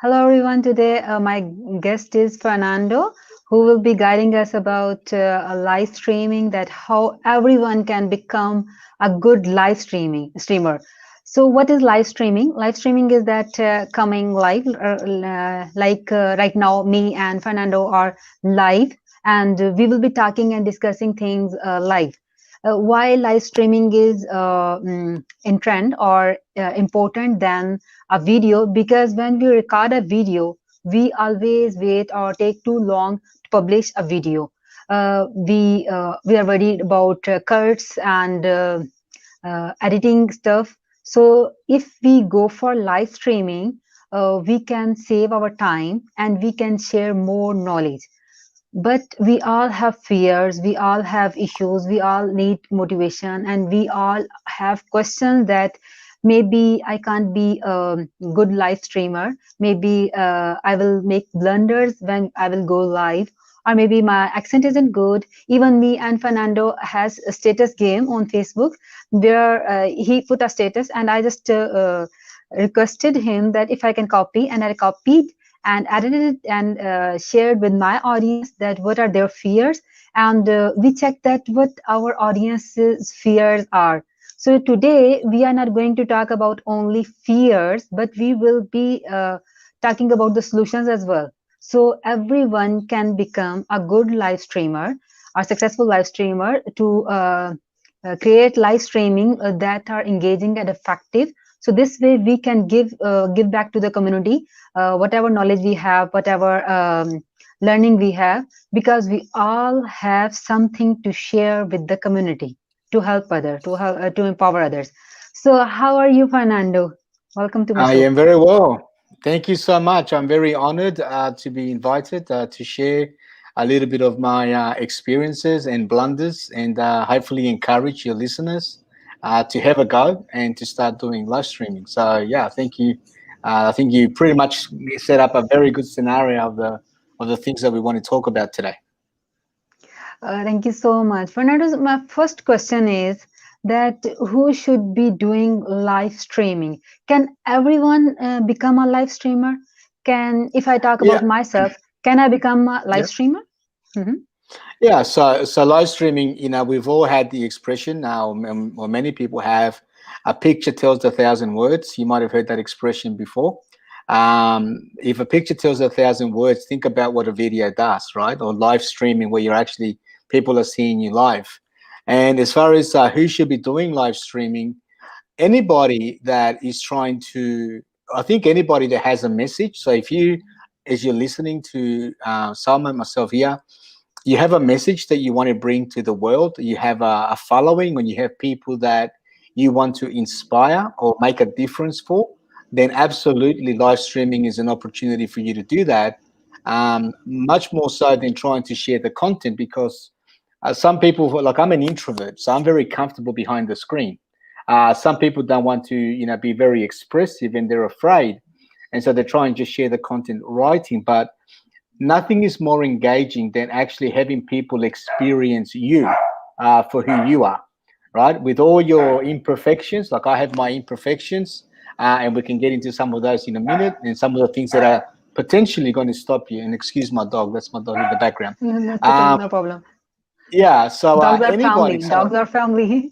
Hello, everyone. Today, my guest is Fernando, who will be guiding us about a live streaming that how everyone can become a good live streamer. So, what is live streaming? Live streaming is that coming live, right now, me and Fernando are live, and we will be talking and discussing things live. Why live streaming is in trend or important than a video, because when we record a video, we always wait or take too long to publish a video. We are worried about cuts and editing stuff. So if we go for live streaming, we can save our time and we can share more knowledge. But we all have fears, we all have issues, we all need motivation, and we all have questions that maybe I can't be a good live streamer, maybe I will make blunders when I will go live, or maybe my accent isn't good. Even me and Fernando has a status game on Facebook where he put a status, and I just requested him that if I can copy, and I copied and edited it and shared with my audience that what are their fears, and we checked that what our audience's fears are. So today we are not going to talk about only fears, but we will be talking about the solutions as well, so everyone can become a good live streamer, a successful live streamer, to create live streaming that are engaging and effective. So this way we can give back to the community whatever knowledge we have, whatever learning we have, because we all have something to share with the community, to help others, to empower others. So how are you, Fernando? Welcome to my I show. am very well. Thank you so much. I'm very honored to be invited to share a little bit of my experiences and blunders and hopefully encourage your listeners to have a go and to start doing live streaming. So, yeah, thank you. I think you pretty much set up a very good scenario of the things that we want to talk about today. Thank you so much, Fernando. My first question is that who should be doing live streaming? Can everyone become a live streamer? Can, if I talk Yeah. about myself, can I become a live Yeah. streamer? Mhm. Yeah, so live streaming, we've all had the expression now, or many people have, a picture tells a thousand words. You might have heard that expression before. If a picture tells a thousand words, think about what a video does, right? Or live streaming, where you're actually people are seeing you live. And as far as who should be doing live streaming, anybody that is trying to, I think anybody that has a message. So if you, as you're listening to Salma and myself here, you have a message that you want to bring to the world, you have a following, and you have people that you want to inspire or make a difference for, then absolutely live streaming is an opportunity for you to do that. Much more so than trying to share the content, because some people, like, I'm an introvert, so I'm very comfortable behind the screen. Some people don't want to, be very expressive, and they're afraid, and so they try and just share the content writing. But nothing is more engaging than actually having people experience you for who you are, right? With all your imperfections, like I have my imperfections, and we can get into some of those in a minute, and some of the things that are potentially going to stop you. And excuse my dog, that's my dog in the background. That's okay, Um, no problem. yeah, so Dogs are anybody, family. so Dogs are family.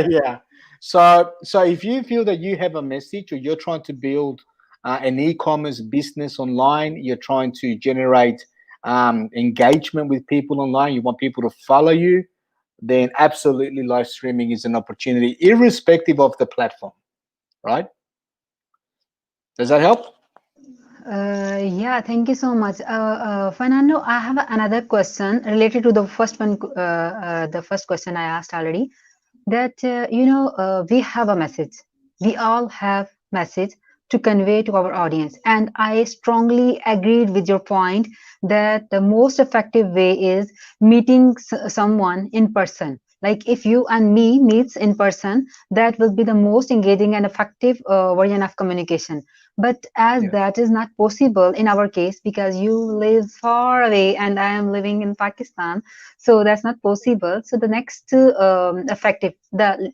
yeah. So if you feel that you have a message, or you're trying to build an e-commerce business online, you're trying to generate engagement with people online, you want people to follow you, then absolutely live streaming is an opportunity, irrespective of the platform, right? Does that help? Yeah, thank you so much. Fernando, I have another question related to the first one, the first question I asked already. That we have a message, we all have message to convey to our audience, and I strongly agreed with your point that the most effective way is meeting someone in person, Like if you and me meets in person, that will be the most engaging and effective version of communication. But as Yeah. that is not possible in our case, because you live far away and I am living in Pakistan, so that's not possible. So the next effective, the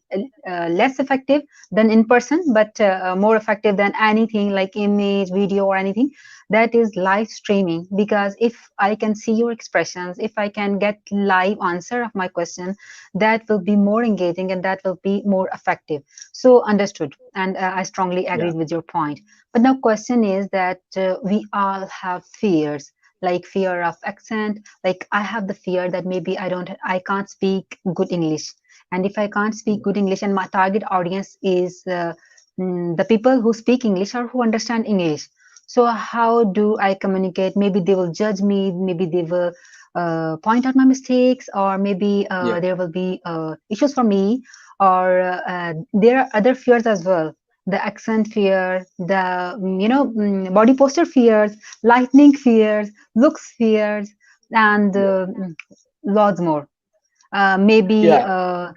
less effective than in person, but more effective than anything like image, video, or anything, that is live streaming. Because if I can see your expressions, if I can get live answer of my question, that will be more engaging and that will be more effective. So understood, and I strongly agree Yeah. with your point. But now question is that we all have fears, like fear of accent. Like I have the fear that maybe I can't speak good English, and if I can't speak good English and my target audience is the people who speak English or who understand English, so how do I communicate? Maybe they will judge me, maybe they will point out my mistakes, or maybe Yeah. there will be issues for me, or there are other fears as well. The accent fear, the body posture fears, lightning fears, looks fears, and Yeah. lots more. Maybe Yeah.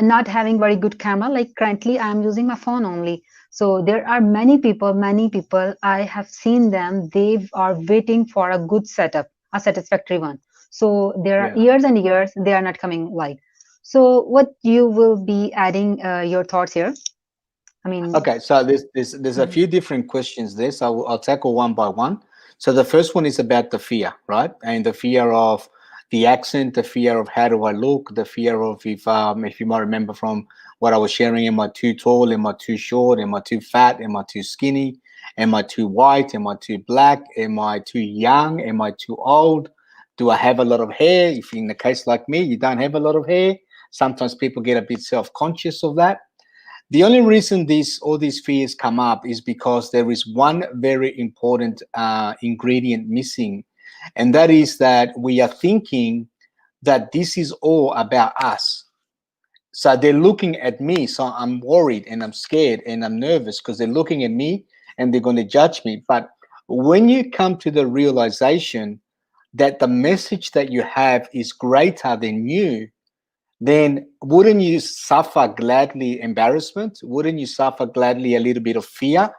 not having very good camera. Like currently I'm using my phone only, so there are many people I have seen them, they are waiting for a good setup, a satisfactory one. So there are Yeah. years and years they are not coming live. So what you will be adding your thoughts here? I mean. Okay, so there's a Mhm. few different questions there, so I'll tackle one by one. So the first one is about the fear, right? And the fear of the accent, the fear of how do I look, the fear of if you might remember from what I was sharing, am I too tall, am I too short, am I too fat, am I too skinny, am I too white, am I too black, am I too young, am I too old, do I have a lot of hair? If in the case like me, you don't have a lot of hair, sometimes people get a bit self-conscious of that. The only reason these all these fears come up is because there is one very important ingredient missing, and that is that we are thinking that this is all about us. So they're looking at me, so I'm worried and I'm scared and I'm nervous because they're looking at me and they're going to judge me. But when you come to the realization that the message that you have is greater than you, then wouldn't you suffer gladly embarrassment? Wouldn't you suffer gladly a little bit of fear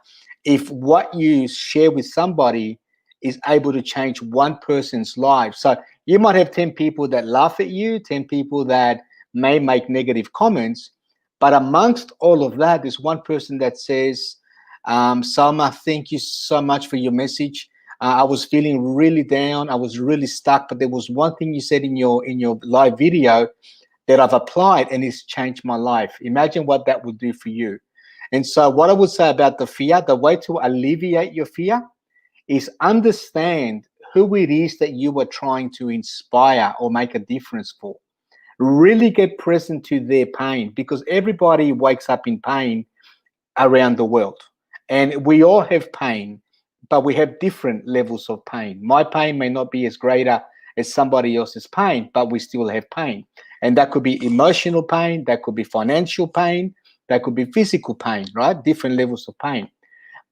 if what you share with somebody is able to change one person's life? So you might have 10 people that laugh at you, 10 people that may make negative comments, but amongst all of that, there's one person that says, Salma, thank you so much for your message. I was feeling really down. I was really stuck, but there was one thing you said in your live video that I've applied and it's changed my life. Imagine what that would do for you. And so, what I would say about the fear, the way to alleviate your fear is understand who it is that you are trying to inspire or make a difference for. Really get present to their pain because everybody wakes up in pain around the world. And we all have pain, but we have different levels of pain. My pain may not be as greater as somebody else's pain, but we still have pain. And that could be emotional pain, that could be financial pain, that could be physical pain, right? Different levels of pain.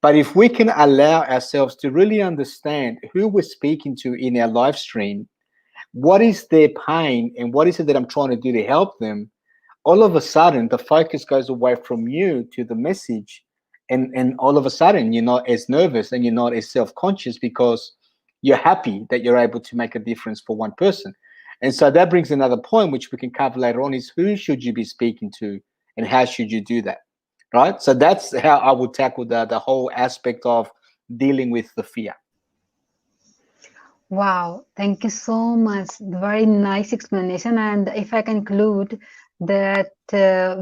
But if we can allow ourselves to really understand who we're speaking to in our live stream, what is their pain and what is it that I'm trying to do to help them, all of a sudden the focus goes away from you to the message, and all of a sudden you're not as nervous and you're not as self-conscious because you're happy that you're able to make a difference for one person. And so that brings another point which we can cover later on, is who should you be speaking to and how should you do that, right? So that's how I would tackle the whole aspect of dealing with the fear. Wow, thank you so much. Very nice explanation. And if I conclude that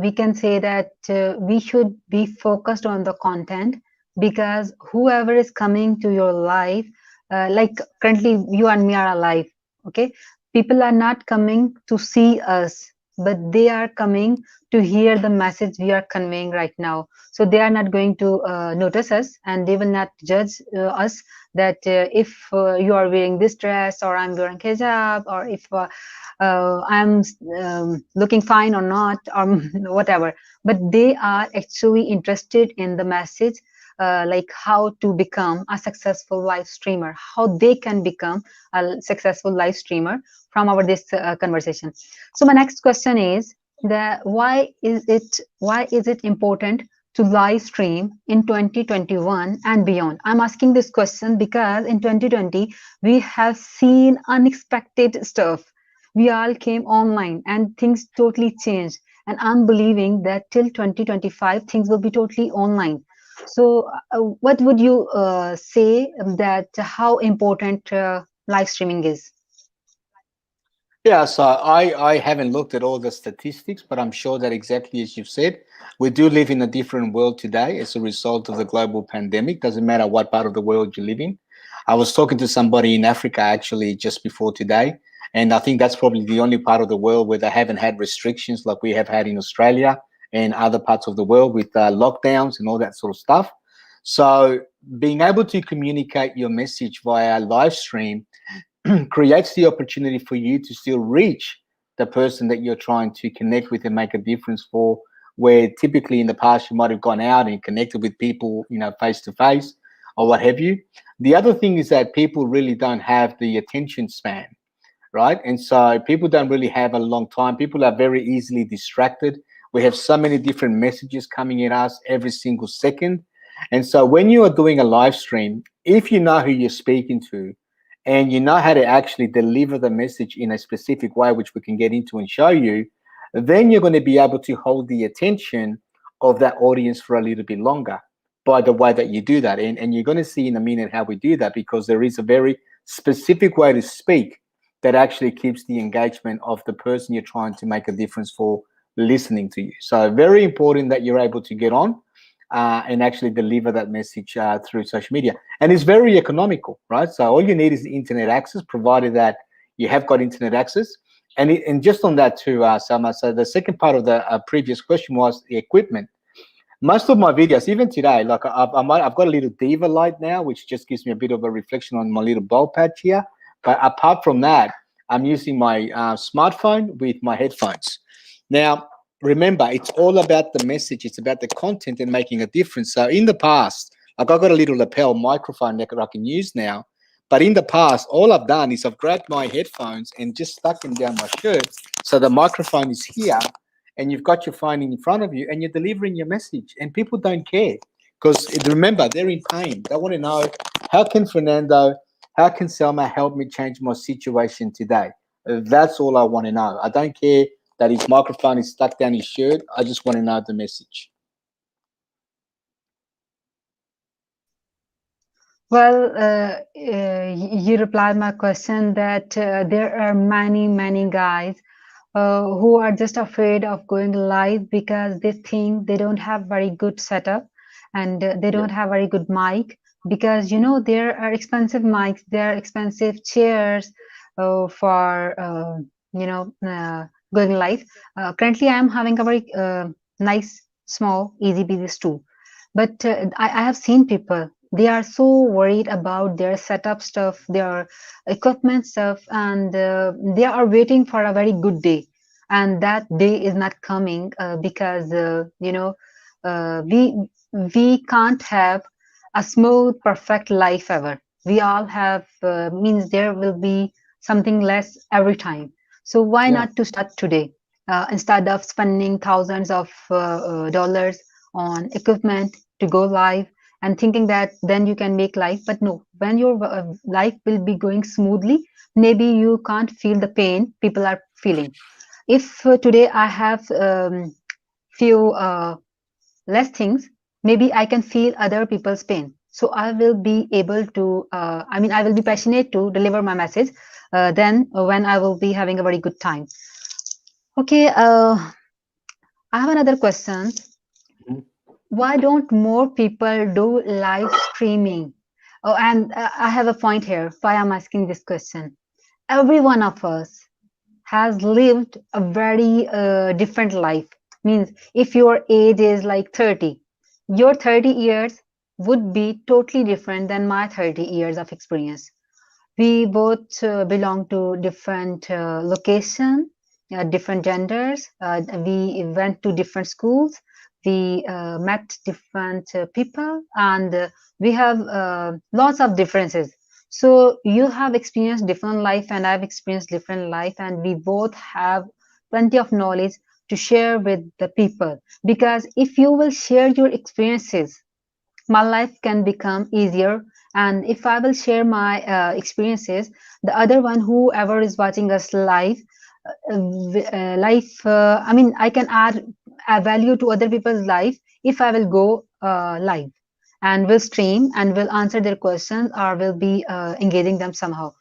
we can say that we should be focused on the content, because whoever is coming to your life, like currently you and me are alive, okay? People are not coming to see us, but they are coming to hear the message we are conveying right now. So they are not going to notice us and they will not judge us that if you are wearing this dress or I'm wearing hijab, or if I'm looking fine or not, or whatever. But they are actually interested in the message like how to become a successful live streamer, how they can become a successful live streamer from our this conversation. So my next question is that why is it important to live stream in 2021 and beyond? I'm asking this question because in 2020 we have seen unexpected stuff. We all came online and things totally changed. And I'm believing that till 2025 things will be totally online. So, what would you say that how important live streaming is? Yeah, so I haven't looked at all the statistics, but I'm sure that exactly as you've said, we do live in a different world today as a result of the global pandemic. Doesn't matter what part of the world you live in. I was talking to somebody in Africa actually just before today, and I think that's probably the only part of the world where they haven't had restrictions like we have had in Australia and other parts of the world with lockdowns and all that sort of stuff. So being able to communicate your message via live stream creates the opportunity for you to still reach the person that you're trying to connect with and make a difference for, where typically in the past you might have gone out and connected with people, face to face or what have you. The other thing is that people really don't have the attention span, right? And so people don't really have a long time. People are very easily distracted. We have so many different messages coming at us every single second. And so when you are doing a live stream, if you know who you're speaking to and you know how to actually deliver the message in a specific way, which we can get into and show you, then you're going to be able to hold the attention of that audience for a little bit longer by the way that you do that. And you're going to see in a minute how we do that, because there is a very specific way to speak that actually keeps the engagement of the person you're trying to make a difference for listening to you. So very important that you're able to get on and actually deliver that message through social media. And it's very economical, right? So all you need is internet access, provided that you have got internet access. And just on that too, Salma, so the second part of the previous question was the equipment. Most of my videos, even today, like I've got a little diva light now, which just gives me a bit of a reflection on my little bowl patch here. But apart from that, I'm using my smartphone with my headphones. Now, remember, it's all about the message. It's about the content and making a difference. So in the past, like I've got a little lapel microphone that I can use now. But in the past, all I've done is I've grabbed my headphones and just stuck them down my shirt. So the microphone is here and you've got your phone in front of you and you're delivering your message, and people don't care because remember, they're in pain. They want to know, how can Fernando, how can Selma help me change my situation today? That's all I want to know. I don't care that his microphone is stuck down his shirt. I just want to know the message. Well, you replied my question that there are many guys who are just afraid of going live because they think they don't have very good setup and they Yeah. don't have very good mic, because there are expensive mics, there are expensive chairs for going live. Currently, I am having a very nice, small, easy business too, but I have seen people, they are so worried about their setup stuff, their equipment stuff, and they are waiting for a very good day. And that day is not coming because, we can't have a smooth, perfect life ever. We all have, means there will be something less every time. So why Yeah. not to start today? Instead of spending thousands of dollars on equipment to go live and thinking that then you can make life. But no, when your life will be going smoothly, maybe you can't feel the pain people are feeling. If today I have few less things, maybe I can feel other people's pain. So I will be able to, I will be passionate to deliver my message then when I will be having a very good time. Okay, I have another question. Mhm. Why don't more people do live streaming? Oh, and I have a point here why I'm asking this question. Every one of us has lived a very different life. Means if your age is like 30, your 30 years would be totally different than my 30 years of experience. We both belong to different location, different genders. We went to different schools, We met different people, and we have lots of differences. So you have experienced different life, and I've experienced different life, and we both have plenty of knowledge to share with the people. Because if you will share your experiences, my life can become easier. And if I will share my experiences, the other one, whoever is watching us live, I mean, I can add a value to other people's life if I will go live and will stream and will answer their questions, or will be engaging them somehow.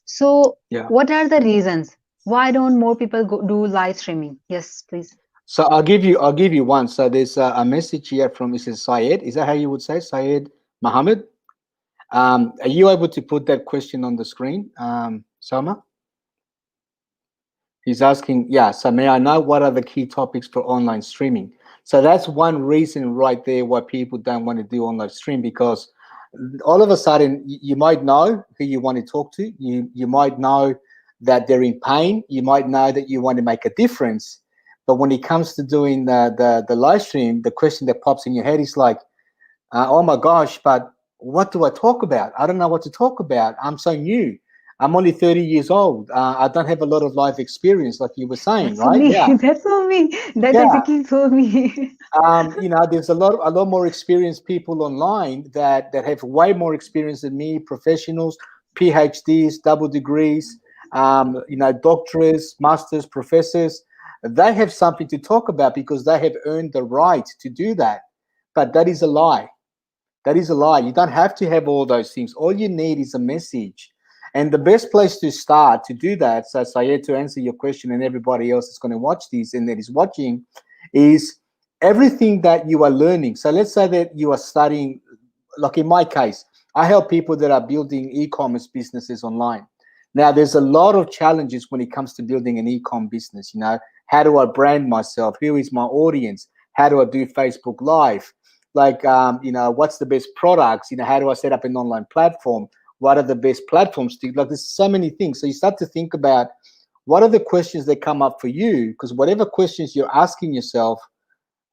So Yeah. what are the reasons why don't more people do live streaming? Yes, please. So I'll give you one. So there's a message here from Mrs. Syed. Is that how you would say Syed Mohammed? Are you able to put that question on the screen, Salma? He's asking, yeah, so may I know what are the key topics for online streaming? So that's one reason right there why people don't want to do online stream, because all of a sudden you might know who you want to talk to. You might know that they're in pain. You might know that you want to make a difference. But when it comes to doing the live stream, the question that pops in your head is like, oh my gosh, but what do I talk about? I don't know what to talk about. I'm so new. I'm only 30 years old. I don't have a lot of life experience, like you were saying, That's for right? me. Yeah. That's for me. That's Yeah. exactly for me. There's a lot more experienced people online that have way more experience than me, professionals, PhDs, double degrees, doctorates, masters, professors. They have something to talk about because they have earned the right to do that. But that is a lie. That is a lie. You don't have to have all those things. All you need is a message. And the best place to start to do that, so Sayed, to answer your question, and everybody else that's going to watch this and that is watching, is everything that you are learning. So let's say that you are studying, like in my case, I help people that are building e-commerce businesses online. Now, there's a lot of challenges when it comes to building an e-com business. How do I brand myself? Who is my audience? How do I do Facebook Live? Like, what's the best products? How do I set up an online platform? What are the best platforms to, like, there's so many things. So you start to think about what are the questions that come up for you, because whatever questions you're asking yourself,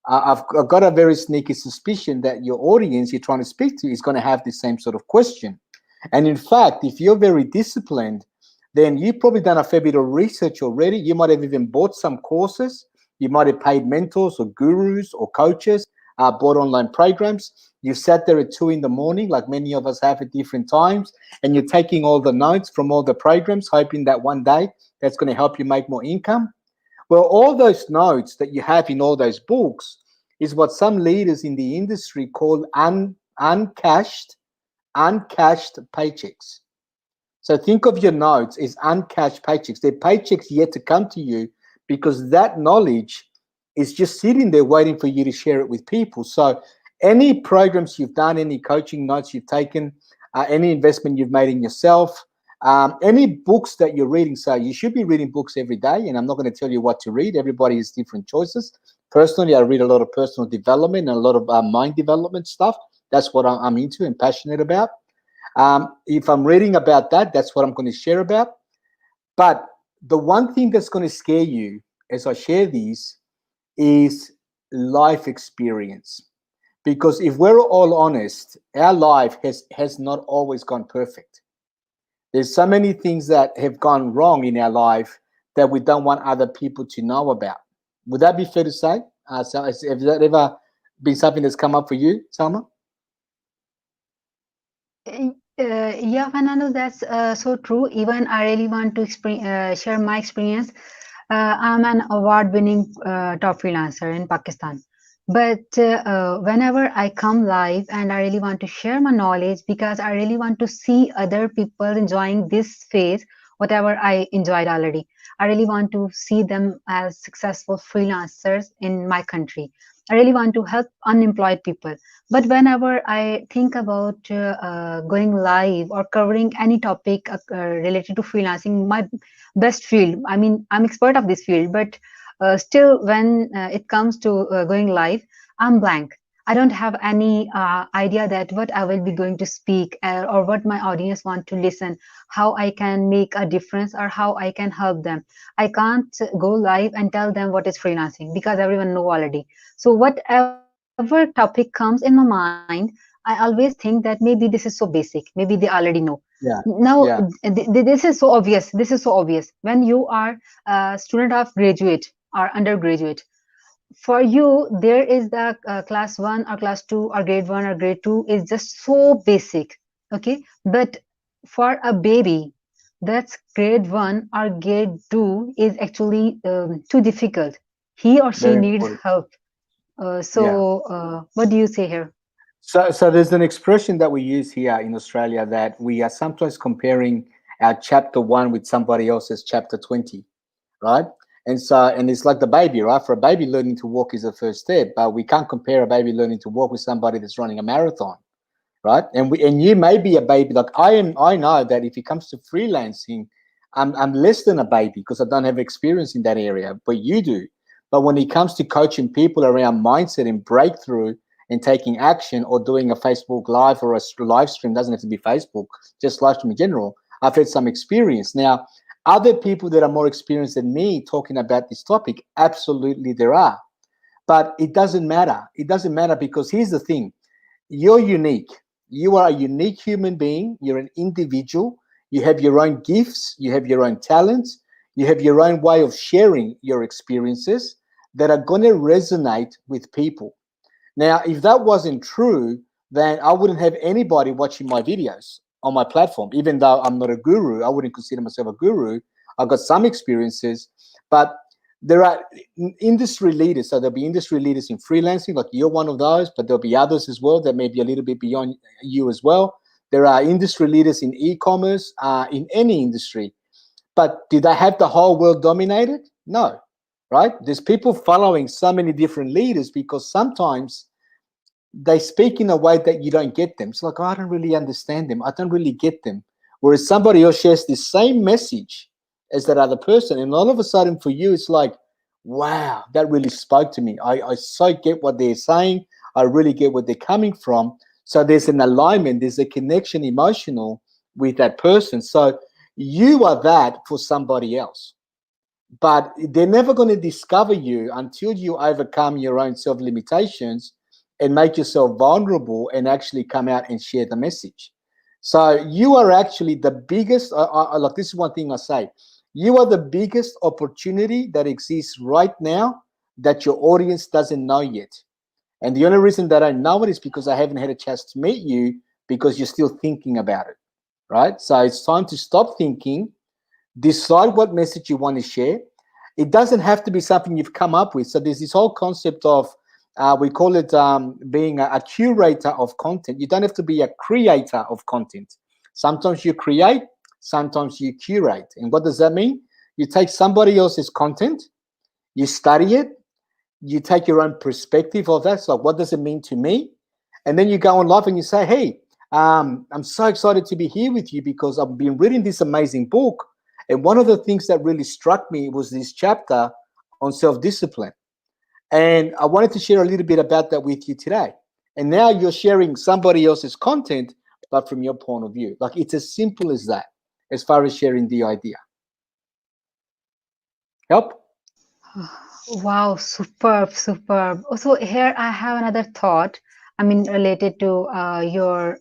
I've got a very sneaky suspicion that your audience you're trying to speak to is going to have the same sort of question. And in fact, if you're very disciplined, then you've probably done a fair bit of research already. You might have even bought some courses. You might have paid mentors or gurus or coaches, bought online programs. You sat there at 2 in the morning, like many of us have at different times, and you're taking all the notes from all the programs, hoping that one day that's going to help you make more income. Well, all those notes that you have in all those books is what some leaders in the industry call uncashed paychecks. So think of your notes as uncashed paychecks. They're paychecks yet to come to you because that knowledge is just sitting there waiting for you to share it with people. So any programs you've done, any coaching notes you've taken, any investment you've made in yourself, any books that you're reading. So you should be reading books every day, and I'm not going to tell you what to read. Everybody has different choices. Personally, I read a lot of personal development and a lot of mind development stuff. That's what I'm into and passionate about. If I'm reading about that, that's what I'm going to share about. But the one thing that's going to scare you as I share these is life experience. Because if we're all honest, our life has not always gone perfect. There's so many things that have gone wrong in our life that we don't want other people to know about. Would that be fair to say? So has that ever been something that's come up for you, Salma? Yeah, Fernando, that's so true. Even I really want to share my experience. I'm an award-winning top freelancer in Pakistan. But whenever I come live and I really want to share my knowledge, because I really want to see other people enjoying this phase, whatever I enjoyed already. I really want to see them as successful freelancers in my country. I really want to help unemployed people. But whenever I think about going live or covering any topic related to freelancing, my best field, I mean, I'm expert of this field, but still when it comes to going live, I'm blank. I don't have any idea that what I will be going to speak, or what my audience want to listen, how I can make a difference or how I can help them. I can't go live and tell them what is freelancing because everyone know already. So whatever topic comes in my mind, I always think that maybe this is so basic, maybe they already know. Yeah, Now yeah, this is so obvious, this is so obvious when you are a student of graduate or undergraduate. For you there is the class 1 or class 2 or grade 1 or grade 2 is just so basic. Okay, but for a baby, that's grade 1 or grade 2 is actually too difficult. He or she very needs important. help. Yeah. What do you say here? So there's an expression that we use here in Australia that we are sometimes comparing our chapter one with somebody else's chapter 20, right? And it's like the baby, right? For a baby, learning to walk is the first step, but we can't compare a baby learning to walk with somebody that's running a marathon, right? And you may be a baby like I am. I know that if it comes to freelancing, I'm less than a baby because I don't have experience in that area, but you do. But when it comes to coaching people around mindset and breakthrough and taking action or doing a Facebook live or a live stream, doesn't have to be Facebook, just live stream in general, I've had some experience. Now, other people that are more experienced than me talking about this topic, absolutely there are. But it doesn't matter. It doesn't matter because here's the thing: you're unique. You are a unique human being. You're an individual. You have your own gifts. You have your own talents. You have your own way of sharing your experiences that are going to resonate with people. Now, if that wasn't true, then I wouldn't have anybody watching my videos on my platform. Even though I'm not a guru, I wouldn't consider myself a guru. I've got some experiences, but there are industry leaders. So there'll be industry leaders in freelancing, like you're one of those, but there'll be others as well that may be a little bit beyond you as well. There are industry leaders in e-commerce, in any industry. But do they have the whole world dominated? No, right? There's people following so many different leaders because sometimes they speak in a way that you don't get them. It's like, oh, I don't really understand them. I don't really get them. Whereas somebody else shares the same message as that other person. And all of a sudden for you, it's like, wow, that really spoke to me. I so get what they're saying. I really get where they're coming from. So there's an alignment, there's a connection emotional with that person. So you are that for somebody else, but they're never going to discover you until you overcome your own self limitations and make yourself vulnerable and actually come out and share the message. So you are actually the biggest. Like this is one thing I say: you are the biggest opportunity that exists right now that your audience doesn't know yet. And the only reason that I know it is because I haven't had a chance to meet you because you're still thinking about it, right? So it's time to stop thinking, decide what message you want to share. It doesn't have to be something you've come up with. So there's this whole concept of, we call it being a curator of content. You don't have to be a creator of content. Sometimes you create, sometimes you curate. And what does that mean? You take somebody else's content, you study it, you take your own perspective of that. So what does it mean to me? And then you go on live and you say, hey, I'm so excited to be here with you because I've been reading this amazing book. And one of the things that really struck me was this chapter on self-discipline. And I wanted to share a little bit about that with you today. And now you're sharing somebody else's content, but from your point of view. Like it's as simple as that, as far as sharing the idea. Help? Wow, superb, superb. Also, here I have another thought. I mean, related to your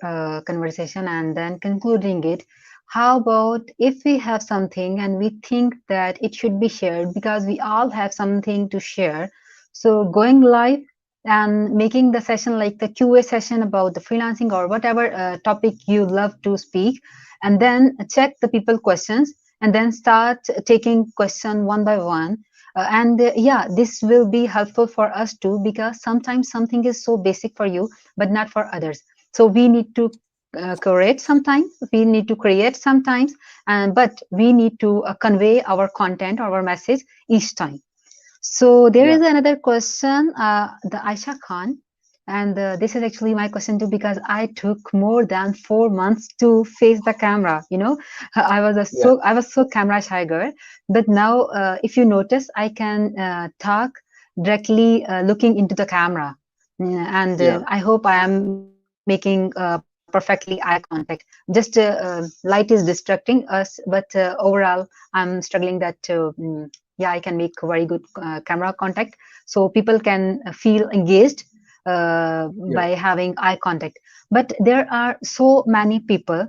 conversation and then concluding it. How about if we have something and we think that it should be shared because we all have something to share? So, going live and making the session like the QA session about the freelancing or whatever topic you love to speak, and then check the people questions and then start taking question one by one. And yeah, this will be helpful for us too because sometimes something is so basic for you but not for others. So we need to create sometimes, we need to create sometimes, and but we need to convey our content or our message each time. So there Yeah. is another question, the Aisha Khan, and this is actually my question too because I took more than 4 months to face the camera. You know, Yeah. I was so camera shy girl, but now if you notice, I can talk directly looking into the camera. And Yeah. I hope I am making perfectly eye contact. Just light is distracting us, but overall, I'm struggling that yeah, I can make very good camera contact, so people can feel engaged Yeah. by having eye contact. But there are so many people,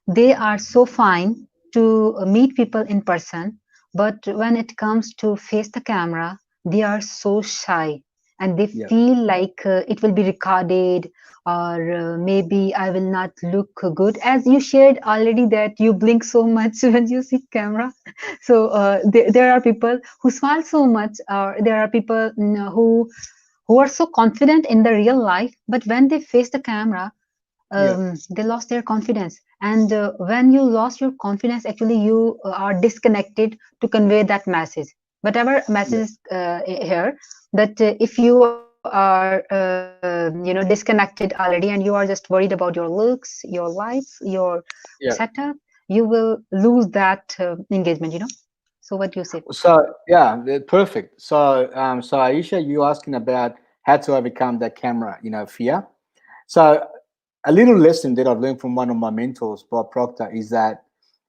they are so fine to meet people in person, but when it comes to face the camera, they are so shy and they Yeah. feel like it will be recorded, or maybe I will not look good. As you shared already that you blink so much when you see camera. So there are people who smile so much, or there are people who are so confident in the real life, but when they face the camera, Yeah. they lost their confidence. And when you lost your confidence, actually you are disconnected to convey that message, whatever Yeah. message is here. That if you are disconnected already and you are just worried about your looks, your lights, your setup, Yeah. you will lose that engagement. So what do you say? So yeah, perfect. So Aisha, you asking about how to overcome that camera, fear. So a little lesson that I've learned from one of my mentors, Bob Proctor, is that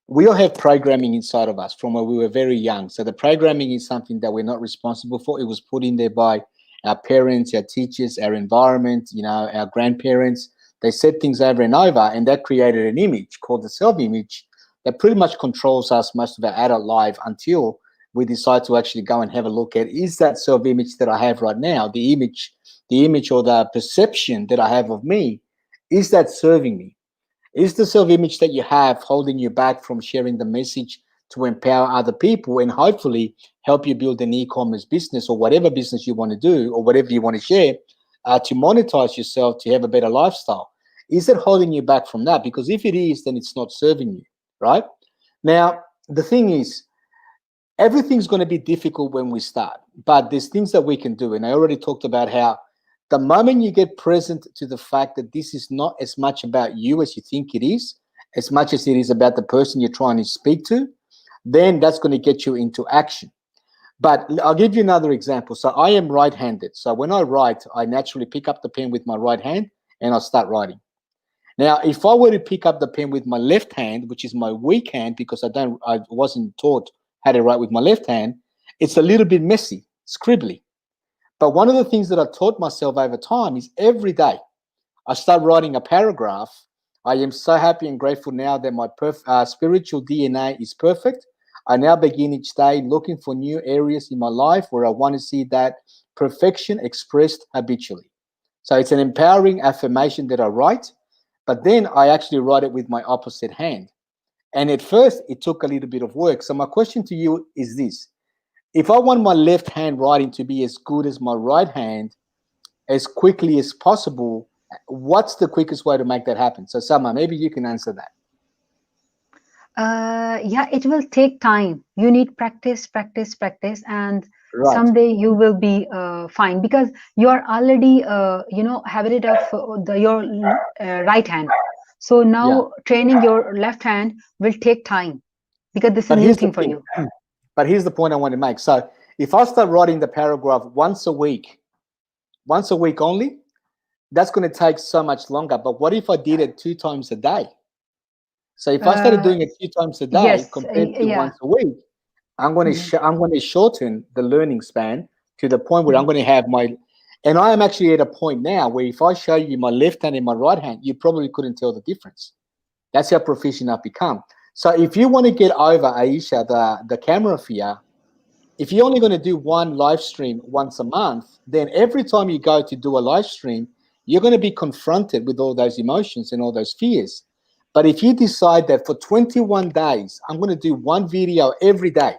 we all have programming inside of us from when we were very young. So the programming is something that we're not responsible for. It was put in there by our parents, our teachers, our environment, our grandparents. They said things over and over, and that created an image called the self-image that pretty much controls us most of our adult life until we decide to actually go and have a look at, is that self-image that I have right now, the image or the perception that I have of me, is that serving me? Is the self-image that you have holding you back from sharing the message to empower other people and hopefully help you build an e-commerce business or whatever business you want to do or whatever you want to share, to monetize yourself, to have a better lifestyle? Is it holding you back from that? Because if it is, then it's not serving you, right? Now, the thing is, everything's going to be difficult when we start, but there's things that we can do. And I already talked about how the moment you get present to the fact that this is not as much about you as you think it is, as much as it is about the person you're trying to speak to, then that's going to get you into action. But I'll give you another example. So I am right-handed. So when I write, I naturally pick up the pen with my right hand and I start writing. Now, if I were to pick up the pen with my left hand, which is my weak hand, because I wasn't taught how to write with my left hand, it's a little bit messy, scribbly. But one of the things that I taught myself over time is every day I start writing a paragraph. I am so happy and grateful now that my spiritual DNA is perfect. I now begin each day looking for new areas in my life where I want to see that perfection expressed habitually. So it's an empowering affirmation that I write, but then I actually write it with my opposite hand. And at first, it took a little bit of work. So my question to you is this: if I want my left hand writing to be as good as my right hand as quickly as possible, what's the quickest way to make that happen? So, Sama, maybe you can answer that. Yeah, it will take time. You need practice, practice, practice, and Right. someday you will be fine because you are already, habited of your right hand. So Yeah. now training your left hand will take time because this is But new here's the thing for thing. you. But here's the point I want to make. So, if I start writing the paragraph once a week only, that's going to take so much longer. But what if I did it 2 times a day? So, if I started Uh, doing it 2 times a day yes, compared to yeah. once a week, Mhm. I'm going to shorten the learning span to the point where I'm Mhm. going to have my, and I am actually at a point now where if I show you my left hand and my right hand, you probably couldn't tell the difference. That's how proficient I've become. So if you want to get over, Aisha, the camera fear, if you're only going to do one live stream once a month, then every time you go to do a live stream, you're going to be confronted with all those emotions and all those fears. But if you decide that for 21 days, I'm going to do one video every day.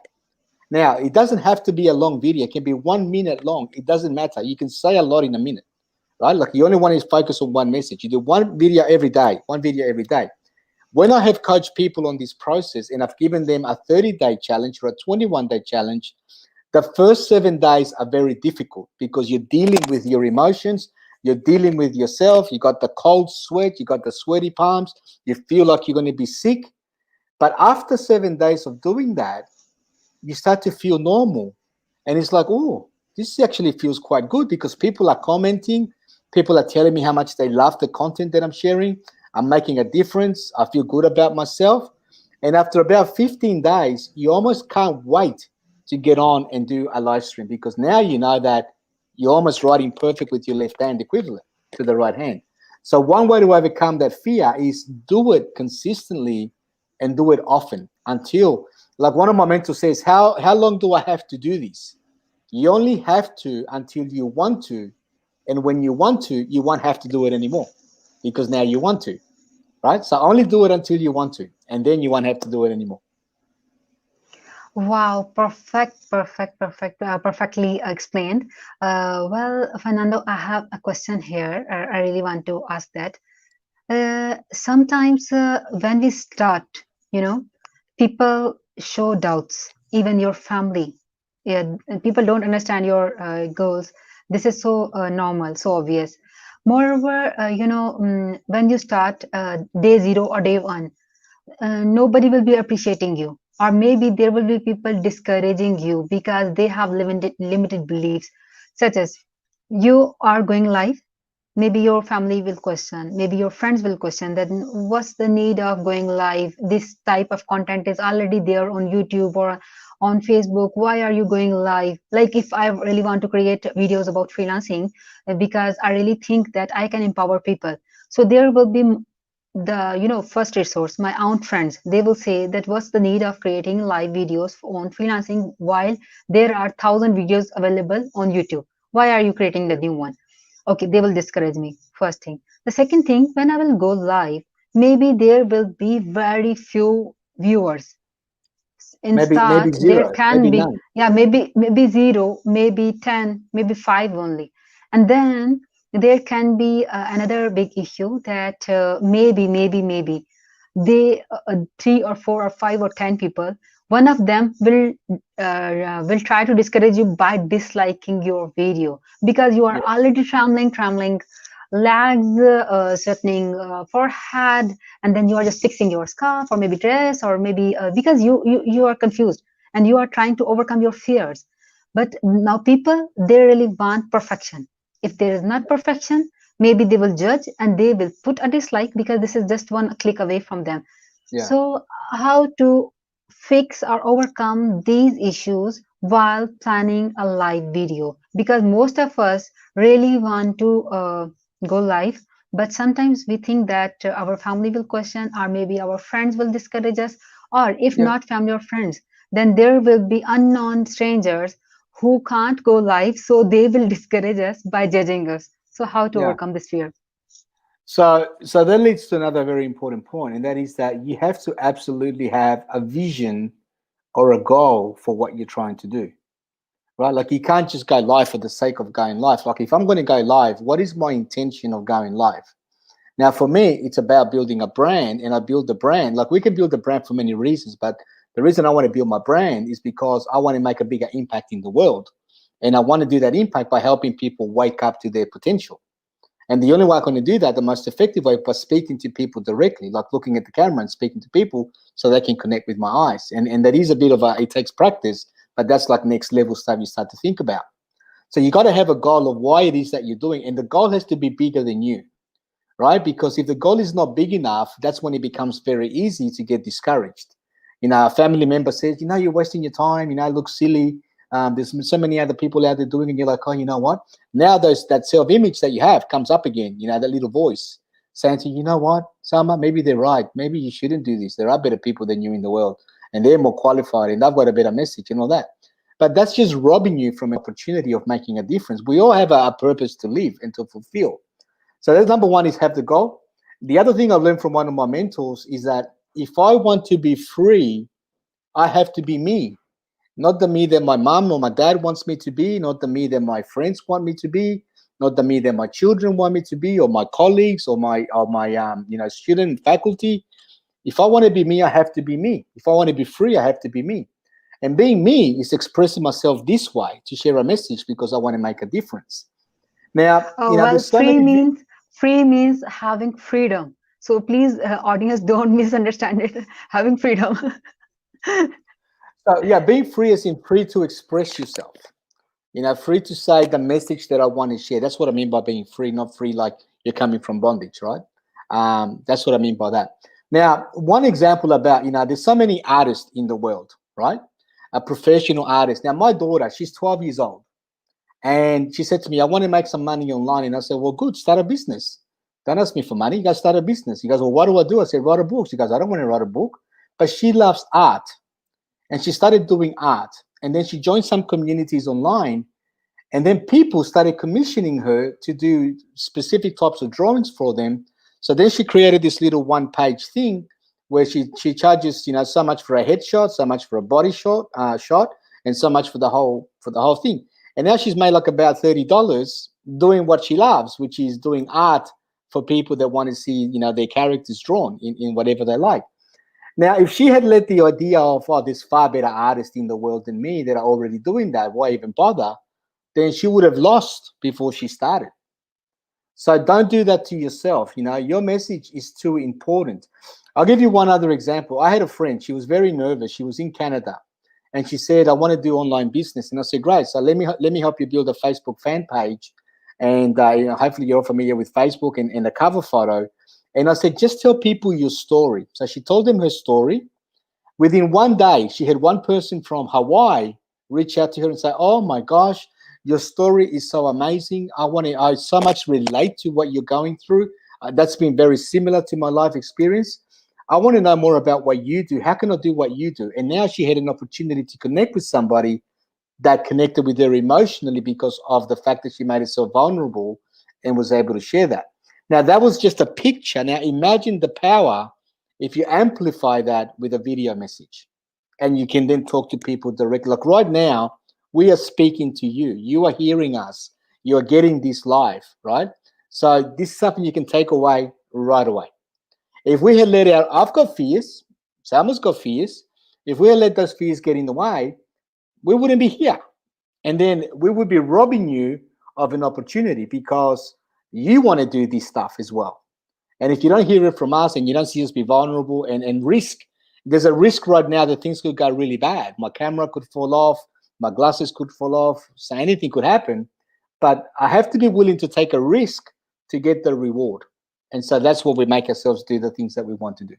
Now, it doesn't have to be a long video. It can be 1 minute long. It doesn't matter. You can say a lot in a minute, right? Like you only want to focus on one message. You do one video every day, one video every day. When I have coached people on this process and I've given them a 30-day challenge or a 21-day challenge, the first 7 days are very difficult because you're dealing with your emotions, you're dealing with yourself, you got the cold sweat, you got the sweaty palms, you feel like you're going to be sick. But after 7 days of doing that, you start to feel normal. And it's like, oh, this actually feels quite good because people are commenting. People are telling me how much they love the content that I'm sharing. I'm making a difference. I feel good about myself. And after about 15 days, you almost can't wait to get on and do a live stream, because now you know that you're almost writing perfect with your left hand equivalent to the right hand. So one way to overcome that fear is do it consistently and do it often until, like one of my mentors says, how long do I have to do this? You only have to until you want to. And when you want to, you won't have to do it anymore because now you want to, right? So only do it until you want to, and then you won't have to do it anymore. Wow, perfectly explained. Well, Fernando, I have a question here. I really want to ask that. Sometimes when we start, you know, people show doubts, even your family. Yeah, and people don't understand your goals. This is so normal, so obvious. Moreover, when you start day zero or day one, nobody will be appreciating you, or maybe there will be people discouraging you because they have limited beliefs, such as you are going live. Maybe your family will question, maybe your friends will question that what's the need of going live? This type of content is already there on YouTube or on Facebook. Why are you going live? Like, if I really want to create videos about freelancing, because I really think that I can empower people, so there will be the first resource, my own friends. They will say that what's the need of creating live videos on freelancing while there are 1,000 videos available on YouTube? Why are you creating the new one? Okay, they will discourage me, first thing. The second thing, when I will go live, maybe there will be very few viewers. In Maybe start there zero, can maybe be, none. yeah, maybe zero, maybe 10, maybe 5 only. And then there can be another big issue that maybe they three or four or five or 10 people, one of them will try to discourage you by disliking your video because you are Yeah, already trembling, legs straightening, forehead, and then you are just fixing your scarf or maybe dress, or maybe because you are confused and you are trying to overcome your fears. But now people, they really want perfection. If there is not perfection, maybe they will judge and they will put a dislike because this is just one click away from them. yeah, So how to fix or overcome these issues while planning a live video? Because most of us really want to go live, but sometimes we think that our family will question, or maybe our friends will discourage us, or if yeah, not family or friends, then there will be unknown strangers who can't go live, so they will discourage us by judging us. So how to yeah. overcome this fear? So that leads to another very important point, and that is that you have to absolutely have a vision or a goal for what you're trying to do, right? Like you can't just go live for the sake of going live. Like if I'm going to go live, what is my intention of going live? Now, for me, it's about building a brand, and I build the brand. Like we can build a brand for many reasons, but the reason I want to build my brand is because I want to make a bigger impact in the world, and I want to do that impact by helping people wake up to their potential. And the only way I can do that, the most effective way, by speaking to people directly, like looking at the camera and speaking to people so they can connect with my eyes. And that is a bit of a, it takes practice, but that's like next level stuff you start to think about. So you got to have a goal of why it is that you're doing, and the goal has to be bigger than you, right? Because if the goal is not big enough, that's when it becomes very easy to get discouraged. A family member says, you're wasting your time, it looks silly. There's so many other people out there doing it. And you're like, oh, you know what? Now that self-image that you have comes up again, that little voice saying to you, you know what, Salma, maybe they're right. Maybe you shouldn't do this. There are better people than you in the world, and they're more qualified, and they've got a better message and all that. But that's just robbing you from an opportunity of making a difference. We all have a purpose to live and to fulfill. So that's number one, is have the goal. The other thing I've learned from one of my mentors is that if I want to be free, I have to be me. Not the me that my mom or my dad wants me to be, not the me that my friends want me to be, not the me that my children want me to be, or my colleagues, or my student faculty. If I want to be me, I have to be me. If I want to be free, I have to be me. And being me is expressing myself this way to share a message because I want to make a difference. Now, Well, there's so many. free means having freedom. So please, audience, don't misunderstand it. Having freedom. So yeah, being free is in free to express yourself. Free to say the message that I want to share. That's what I mean by being free, not free like you're coming from bondage, right? That's what I mean by that. Now, one example about, there's so many artists in the world, right? A professional artist. Now, my daughter, she's 12 years old, and she said to me, I want to make some money online. And I said, well, good, start a business. Don't ask me for money. You got to start a business. He goes, well, what do I do? I said, write a book. She goes, I don't want to write a book. But she loves art, and she started doing art. And then she joined some communities online, and then people started commissioning her to do specific types of drawings for them. So then she created this little one-page thing where she charges, so much for a headshot, so much for a body shot, and so much for the whole thing. And now she's made like about $30 doing what she loves, which is doing art for people that want to see, their characters drawn in whatever they like. Now, if she had let the idea of, oh, there's far better artists in the world than me that are already doing that, why even bother? Then she would have lost before she started. So don't do that to yourself. Your message is too important. I'll give you one other example. I had a friend. She was very nervous. She was in Canada, and she said, I want to do online business. And I said, great. So let me help you build a Facebook fan page. And hopefully you're familiar with Facebook and the cover photo. And I said, just tell people your story. So she told them her story. Within one day, she had one person from Hawaii reach out to her and say, oh my gosh, your story is so amazing. I so much relate to what you're going through. That's been very similar to my life experience. I want to know more about what you do. How can I do what you do? And now she had an opportunity to connect with somebody that connected with her emotionally because of the fact that she made herself vulnerable and was able to share that. Now, that was just a picture. Now, imagine the power if you amplify that with a video message, and you can then talk to people directly. Like right now, we are speaking to you. You are hearing us. You are getting this live, right? So this is something you can take away right away. If we had let out, I've got fears. Salma's got fears. If we had let those fears get in the way, we wouldn't be here. And then we would be robbing you of an opportunity because you want to do this stuff as well. And if you don't hear it from us and you don't see us be vulnerable and risk, there's a risk right now that things could go really bad. My camera could fall off, my glasses could fall off, so anything could happen. But I have to be willing to take a risk to get the reward. And so that's what we make ourselves do the things that we want to do.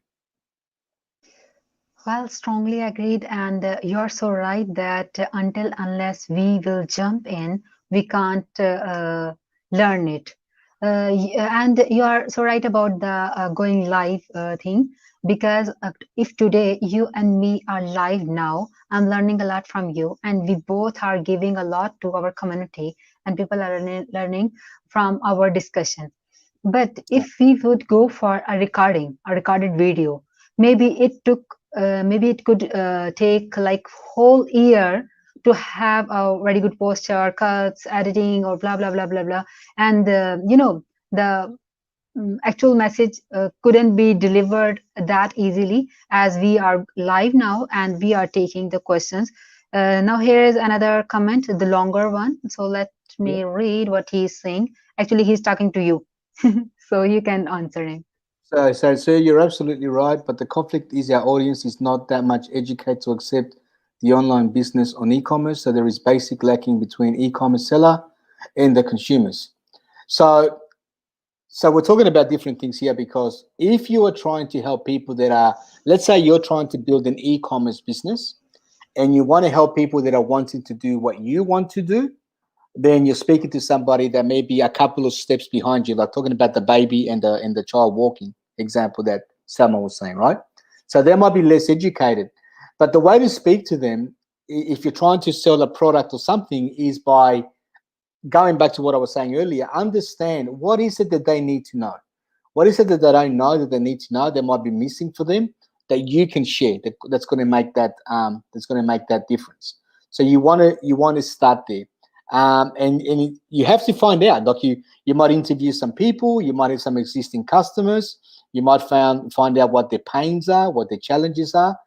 Well, strongly agreed. And you're so right that until unless we will jump in, we can't learn it. And you are so right about the going live thing, because if today you and me are live now, I'm learning a lot from you, and we both are giving a lot to our community, and people are learning from our discussion. But if we would go for a recorded video, maybe maybe it could take like whole year to have a very good posture, cuts, editing, or blah blah blah blah blah, and the actual message couldn't be delivered that easily as we are live now and we are taking the questions. Now here is another comment, the longer one. So let Yeah. me read what he's saying. Actually, he's talking to you. So you can answer him. So you're absolutely right, but the conflict is our audience is not that much educated to accept the online business on e-commerce. So there is basic lacking between e-commerce seller and the consumers. So so we're talking about different things here because if you are trying to help people that are, let's say you're trying to build an e-commerce business and you want to help people that are wanting to do what you want to do, then you're speaking to somebody that may be a couple of steps behind you, like talking about the baby and the child walking example that Selma was saying, right? So they might be less educated. But the way to speak to them, if you're trying to sell a product or something, is by going back to what I was saying earlier, understand what is it that they need to know. What is it that they don't know that they need to know that might be missing for them that you can share that's going to make that difference. So you want to start there, and you have to find out. Like you might interview some people, you might have some existing customers, you might find out what their pains are, what their challenges are,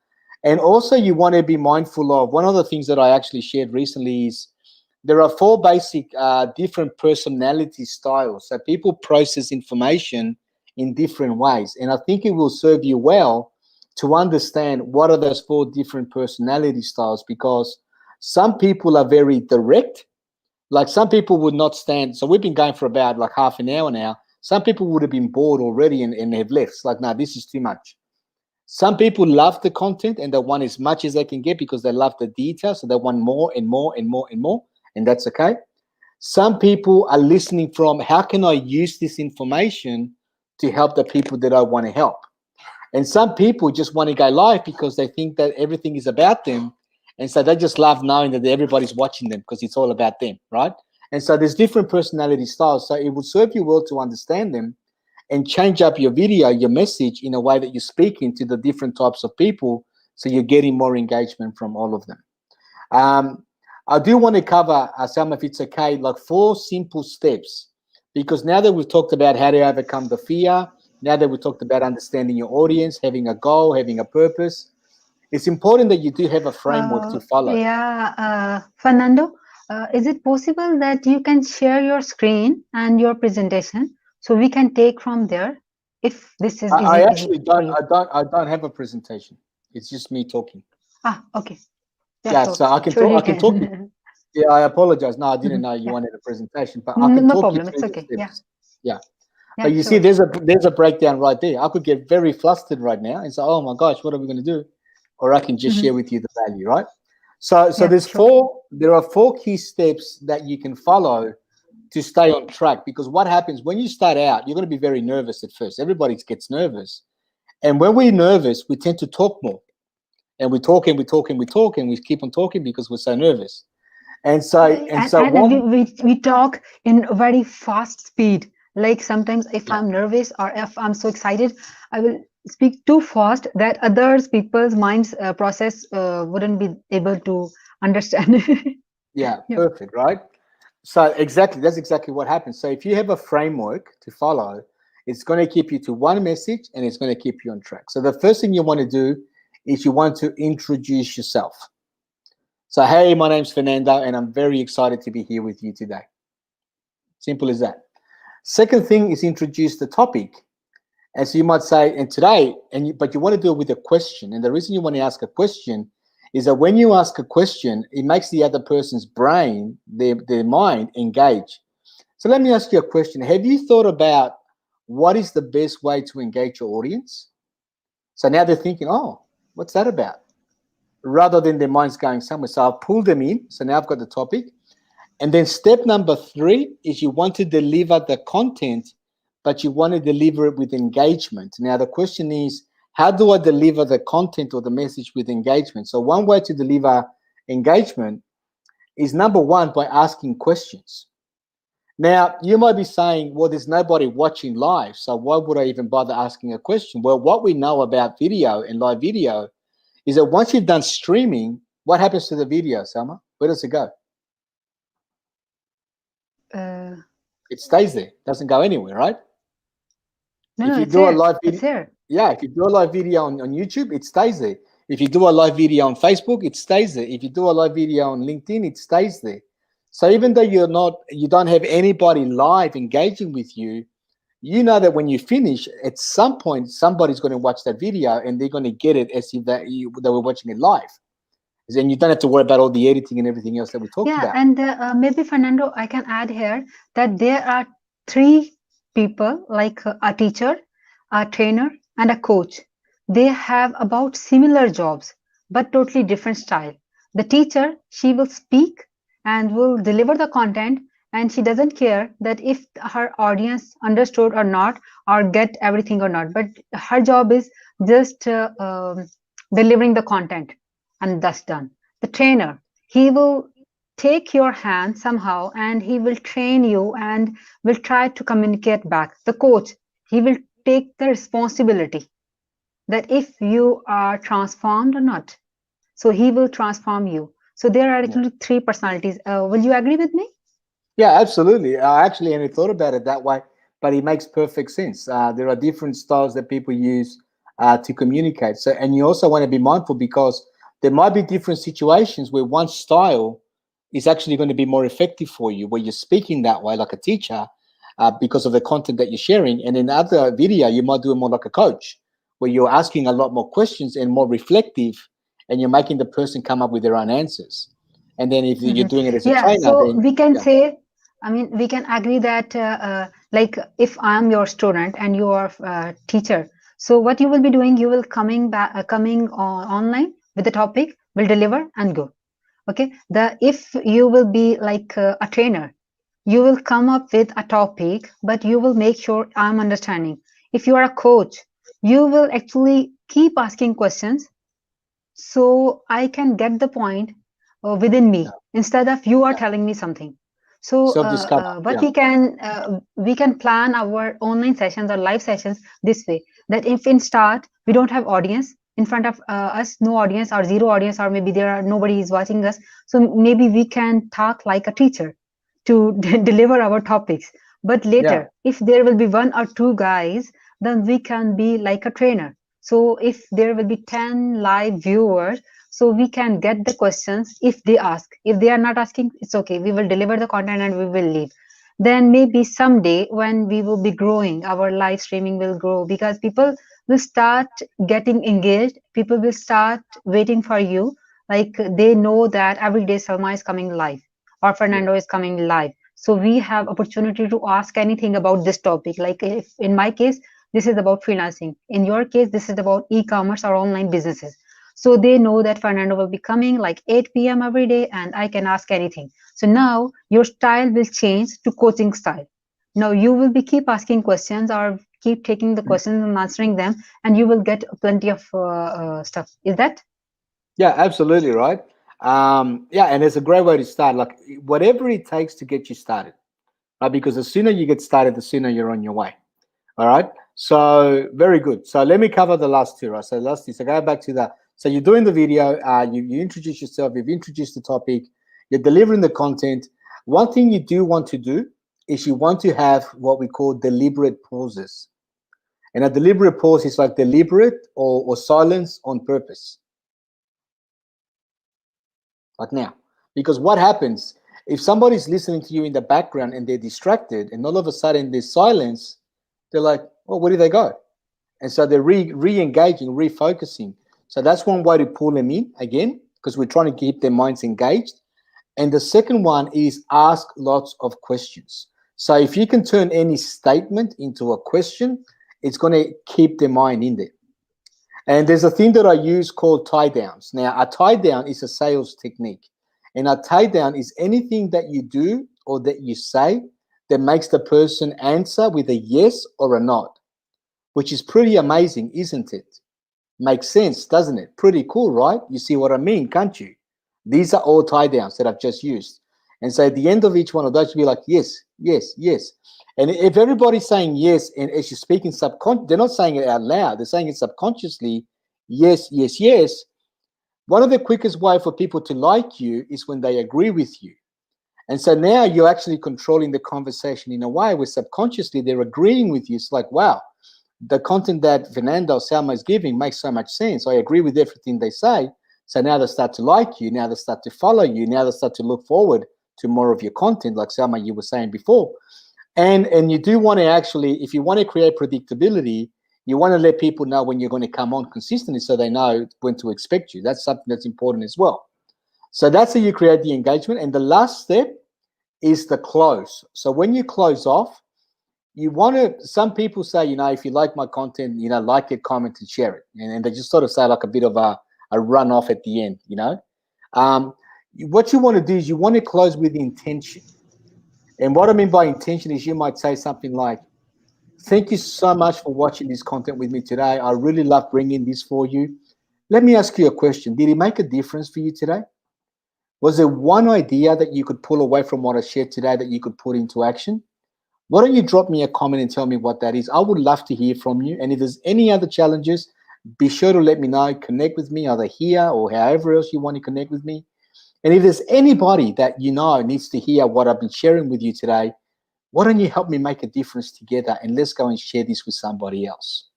and also you want to be mindful of one of the things that I actually shared recently is there are four basic different personality styles. So people process information in different ways. And I think it will serve you well to understand what are those four different personality styles because some people are very direct, Like some people would not stand. So we've been going for about like half an hour now. Some people would have been bored already and have left. It's like, no, this is too much. Some people love the content and they want as much as they can get because they love the details. So they want more and more and more and more. And that's okay. Some people are listening from how can I use this information to help the people that I want to help. And some people just want to go live because they think that everything is about them. And so they just love knowing that everybody's watching them because it's all about them, right? And so there's different personality styles. So it would serve you well to understand them and change up your video, your message in a way that you're speaking to the different types of people so you're getting more engagement from all of them. Um, I do want to cover, Sam, if it's okay, like 4 simple steps, because now that we've talked about how to overcome the fear, now that we've talked about understanding your audience, having a goal, having a purpose, it's important that you do have a framework to follow. Yeah, Fernando, is it possible that you can share your screen and your presentation so we can take from there if this is I easy actually for don't, you? I don't have a presentation. It's just me talking. Ah, okay. Yeah, Yeah, so so I can sure talk. you I can talk. can. Yeah, I apologize. No, I didn't Mhm, know you yeah, wanted a presentation, but I can no talk you problem. through It's the okay. Yeah, steps. Yeah. But yeah, you see, sure. there's a breakdown right there. I could get very flustered right now and say, "Oh my gosh, what are we going to do?" Or I can just Mhm, share with you the value, right? So yeah, there's sure. four. There are 4 key steps that you can follow to stay on track. Because what happens when you start out, you're going to be very nervous at first. Everybody gets nervous, and when we're nervous, we tend to talk more, and we talk and we talk and we talk and we keep on talking because we're so nervous. And so And one, we talk in a very fast speed. Like sometimes if yeah, I'm nervous or if I'm so excited, I will speak too fast that others people's minds process wouldn't be able to understand. yeah, Yep. perfect, right? So exactly, that's exactly what happens. So if you have a framework to follow, it's going to keep you to one message and it's going to keep you on track. So the first thing you want to do is you want to introduce yourself. So hey, my name's Fernando and I'm very excited to be here with you today. Simple as that. Second thing is introduce the topic. And so you might say, and today, but you want to do it with a question. And the reason you want to ask a question is that when you ask a question, it makes the other person's brain, their mind engage. So let me ask you a question. Have you thought about what is the best way to engage your audience? So now they're thinking, oh, what's that about? Rather than their minds going somewhere. So I'll pull them in. So now I've got the topic. And then step number 3 is you want to deliver the content, but you want to deliver it with engagement. Now, the question is, how do I deliver the content or the message with engagement? So one way to deliver engagement is number 1, by asking questions. Now, you might be saying, well, there's nobody watching live, so why would I even bother asking a question? Well, what we know about video and live video is that once you've done streaming, what happens to the video, Selma? Where does it go? Uh, It stays there, doesn't go anywhere, right? no, If no, you it's do a here. live It's video, here. yeah, if you do a live video on YouTube, it stays there. If you do a live video on Facebook, it stays there. If you do a live video on LinkedIn, it stays there. So even though you don't have anybody live engaging with you, you know that when you finish, at some point, somebody's going to watch that video and they're going to get it as if they were watching it live. Then you don't have to worry about all the editing and everything else that we talked Yeah, about. and maybe Fernando, I can add here that there are 3 people like a teacher, a trainer, and a coach. They have about similar jobs, but totally different style. The teacher, she will speak and will deliver the content, and she doesn't care that if her audience understood or not, or get everything or not. But her job is just delivering the content, and thus done. The trainer, he will take your hand somehow and he will train you and will try to communicate back. The coach, he will take the responsibility that if you are transformed or not. So he will transform you. So there are Yeah. actually 3 personalities. Will you agree with me? Yeah, absolutely. I actually hadn't thought about it that way, but it makes perfect sense. There are different styles that people use to communicate. So, and you also want to be mindful because there might be different situations where one style is actually going to be more effective for you, where you're speaking that way, like a teacher, because of the content that you're sharing. And in other video, you might do it more like a coach, where you're asking a lot more questions and more reflective, and you're making the person come up with their own answers. And then if you're Mhm. doing it as a Yeah, trainer, so then we can yeah, say, I mean, we can agree that, like, if I'm your student and you are teacher, so what you will be doing, you will coming online with the topic, will deliver and go. Okay, the if you will be like a trainer, you will come up with a topic, but you will make sure I'm understanding. If you are a coach, you will actually keep asking questions so I can get the point within yeah, me instead of you are yeah. telling me something. So Self-discover. what Yeah, we can plan our online sessions or live sessions this way, that if in start we don't have audience in front of us, no audience or zero audience, or maybe there are nobody is watching us, so maybe we can talk like a teacher to deliver our topics. But yeah, later, if there will be one or two guys, then we can be like a trainer. So if there will be 10 live viewers, so we can get the questions if they ask. If they are not asking, it's okay. We will deliver the content and we will leave. Then maybe someday when we will be growing, our live streaming will grow because people will start getting engaged. People will start waiting for you. Like they know that every day Salma is coming live or yeah, Fernando is coming live. So we have opportunity to ask anything about this topic. Like if in my case, this is about freelancing. In your case, this is about e-commerce or online businesses. So they know that Fernando will be coming like 8 p.m. every day and I can ask anything. So now your style will change to coaching style. Now you will be keep asking questions or keep taking the questions and answering them, and you will get plenty of stuff. Is that? yeah. Absolutely right. Yeah, and it's a great way to start. Like whatever it takes to get you started, right? Because the sooner you get started, the sooner you're on your way. All right. So very good. So let me cover the last two, right? So last two. So go back to that. So you're doing the video. You introduce yourself. You've introduced the topic. You're delivering the content. One thing you do want to do is you want to have what we call deliberate pauses. And a deliberate pause is like deliberate or silence on purpose, like now. Because what happens if somebody's listening to you in the background and they're distracted and all of a sudden there's silence, they're like, oh, where did they go? And so they're re-engaging, refocusing. So that's one way to pull them in again, because we're trying to keep their minds engaged. And the second one is ask lots of questions. So if you can turn any statement into a question, it's going to keep their mind in there. And there's a thing that I use called tie downs. Now, a tie down is a sales technique. And a tie down is anything that you do or that you say that makes the person answer with a yes or a nod, which is pretty amazing, isn't it? Makes sense, doesn't it? Pretty cool, right? You see what I mean, can't you? These are all tie downs that I've just used. And so at the end of each one of those, you'll be like, yes, yes, yes. And if everybody's saying yes, and as you're speaking they're not saying it out loud, they're saying it subconsciously, yes, yes, yes. One of the quickest way for people to like you is when they agree with you. And so now you're actually controlling the conversation in a way where subconsciously they're agreeing with you. It's like, wow, the content that Fernando Salma is giving makes so much sense. I agree with everything they say. So now they start to like you. Now they start to follow you. Now they start to look forward to more of your content, like Salma, you were saying before. And you do want to actually, if you want to create predictability, you want to let people know when you're going to come on consistently so they know when to expect you. That's something that's important as well. So that's how you create the engagement. And the last step is the close. So when you close off, you want to, some people say, if you like my content, like it, comment, and share it. And they just sort of say like a bit of a run off at the end. Um, what you want to do is you want to close with intention. And what I mean by intention is you might say something like, thank you so much for watching this content with me today. I really love bringing this for you. Let me ask you a question. Did it make a difference for you today? Was there one idea that you could pull away from what I shared today that you could put into action? Why don't you drop me a comment and tell me what that is? I would love to hear from you. And if there's any other challenges, be sure to let me know. Connect with me either here or however else you want to connect with me. And if there's anybody that needs to hear what I've been sharing with you today, why don't you help me make a difference together and let's go and share this with somebody else?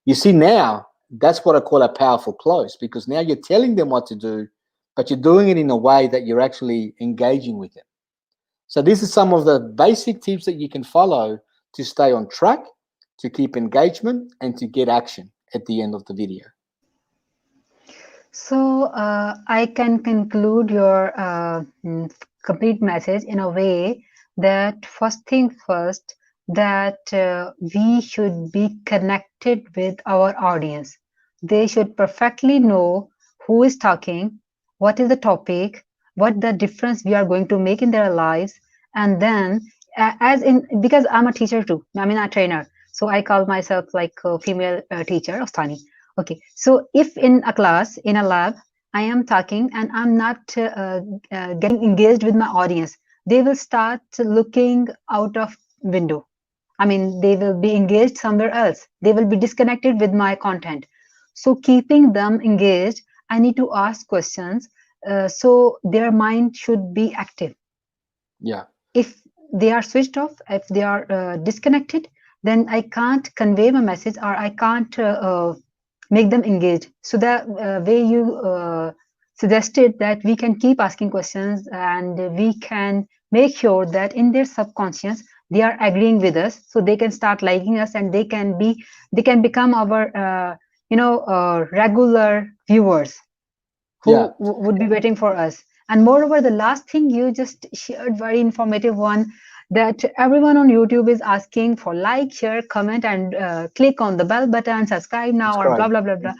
You see, now that's what I call a powerful close, because now you're telling them what to do, but you're doing it in a way that you're actually engaging with them. So these are some of the basic tips that you can follow to stay on track, to keep engagement, and to get action at the end of the video. So I can conclude your complete message in a way that first thing first, that we should be connected with our audience. They should perfectly know who is talking, what is the topic, what the difference we are going to make in their lives, and then as in, because I'm a teacher too, I mean a trainer, so I call myself like a female teacher of Stani. Okay, so if in a class, in a lab, I am talking and I'm not getting engaged with my audience, they will start looking out of window. I mean, they will be engaged somewhere else. They will be disconnected with my content. So keeping them engaged, I need to ask questions. So their mind should be active. Yeah, If they are switched off, if they are disconnected, then I can't convey my message, or I can't make them engage. So the way you suggested, that we can keep asking questions and we can make sure that in their subconscious they are agreeing with us, so they can start liking us, and they can become our regular viewers yeah, who would be waiting for us. And moreover, the last thing you just shared, very informative one, that everyone on YouTube is asking for like, share, comment, and click on the bell button, subscribe now, or blah subscribe. blah blah blah.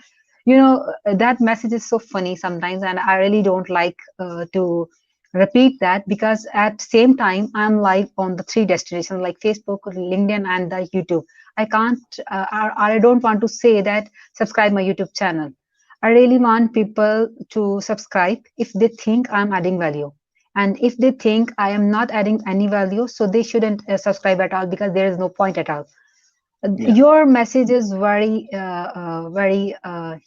You know, that message is so funny sometimes, and I really don't like to repeat that, because at same time I'm live on the three destinations like Facebook, LinkedIn, and the YouTube. I can't, or I don't want to say that subscribe my YouTube channel. I really want people to subscribe if they think I'm adding value. And if they think I am not adding any value, so they shouldn't subscribe at all, because there is no point at all. Yeah, Your message is very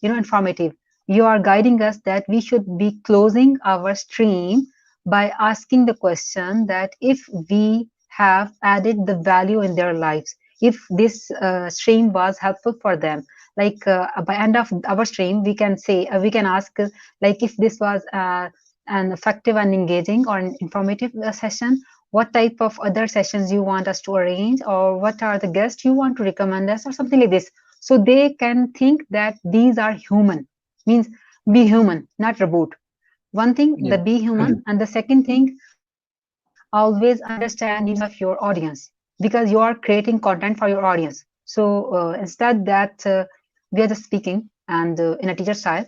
informative. You are guiding us that we should be closing our stream by asking the question that if we have added the value in their lives, if this stream was helpful for them, like by end of our stream we can say, we can ask, like, if this was an effective and engaging or an informative session, what type of other sessions you want us to arrange, or what are the guests you want to recommend us, or something like this. So they can think that these are human, means be human, not robot. One thing, the yeah, be human, and the second thing, always understand needs of your audience, because you are creating content for your audience. So instead that we are just speaking and in a teacher style,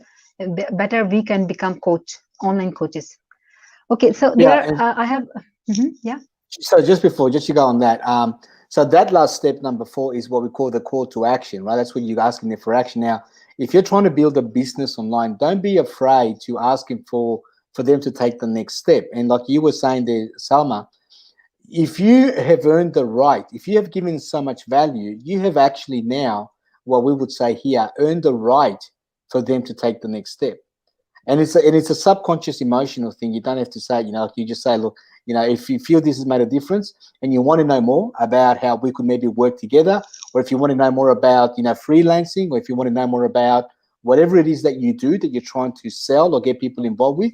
better we can become coach, online coaches. Okay, so yeah. there And I have. Mhm, yeah. so just before, just to go on that, so that last step, number 4, is what we call the call to action, right? That's what you're asking there for action. Now, if you're trying to build a business online, don't be afraid to ask him for them to take the next step. And like you were saying there, Salma, if you have earned the right, if you have given so much value, you have actually now, what we would say here, earned the right for them to take the next step. And it's a subconscious emotional thing. You don't have to say, you just say, look, if you feel this has made a difference and you want to know more about how we could maybe work together, or if you want to know more about freelancing, or if you want to know more about whatever it is that you do that you're trying to sell or get people involved with,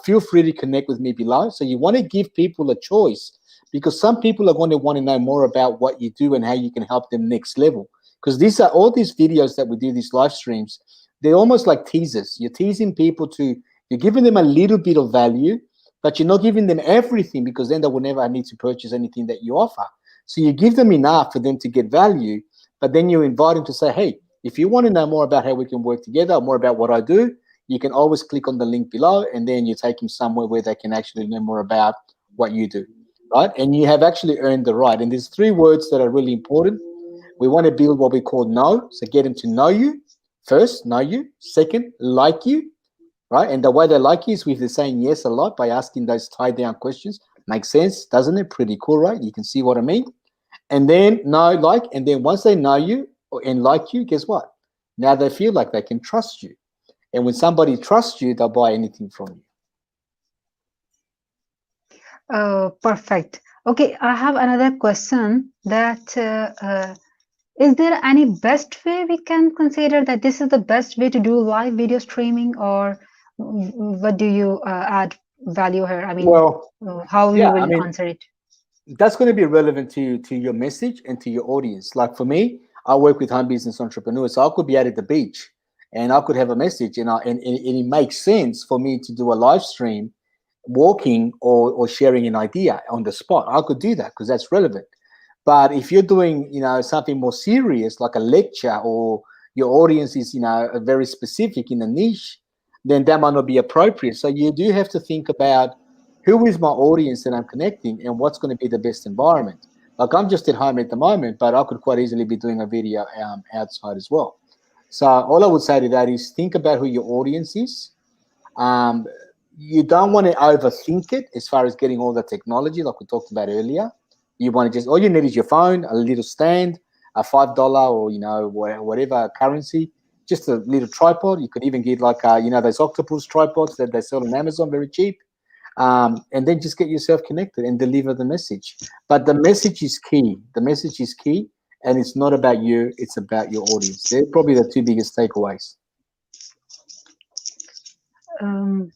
feel free to connect with me below. So you want to give people a choice, because some people are going to want to know more about what you do and how you can help them next level. Because these are all these videos that we do, these live streams, they're almost like teasers. You're teasing people you're giving them a little bit of value, but you're not giving them everything, because then they will never need to purchase anything that you offer. So you give them enough for them to get value, but then you invite them to say, hey, if you want to know more about how we can work together, or more about what I do, you can always click on the link below, and then you take them somewhere where they can actually learn more about what you do, right? And you have actually earned the right. And there's 3 words that are really important. We want to build what we call know, so get them to know you. First, know you. Second, like you, right? And the way they like you is with the saying yes a lot by asking those tie down questions. Makes sense, doesn't it? Pretty cool, right? You can see what I mean. And then know, like, and then once they know you and like you, guess what? Now they feel like they can trust you. And when somebody trusts you, they'll buy anything from you. Perfect. Okay, I have another question, that is there any best way we can consider that this is the best way to do live video streaming, or what do you add value here? I mean, Well, how you yeah, I will mean, answer it? that's going to be relevant to your message and to your audience. Like for me, I work with home business entrepreneurs, so I could be out at the beach and I could have a message, and it makes sense for me to do a live stream, walking or sharing an idea on the spot. I could do that because that's relevant. But if you're doing, something more serious like a lecture, or your audience is, very specific in a niche, then that might not be appropriate. So you do have to think about who is my audience that I'm connecting and what's going to be the best environment. Like I'm just at home at the moment, but I could quite easily be doing a video outside as well. So all I would say to that is think about who your audience is. um, you don't want to overthink it as far as getting all the technology, like we talked about earlier. You want to just, all you need is your phone, a little stand, a $5 or whatever currency, just a little tripod. You could even get like those octopus tripods that they sell on Amazon very cheap, and then just get yourself connected and deliver the message. But the message is key. The message is key, and it's not about you; it's about your audience. They're probably the two biggest takeaways. Um,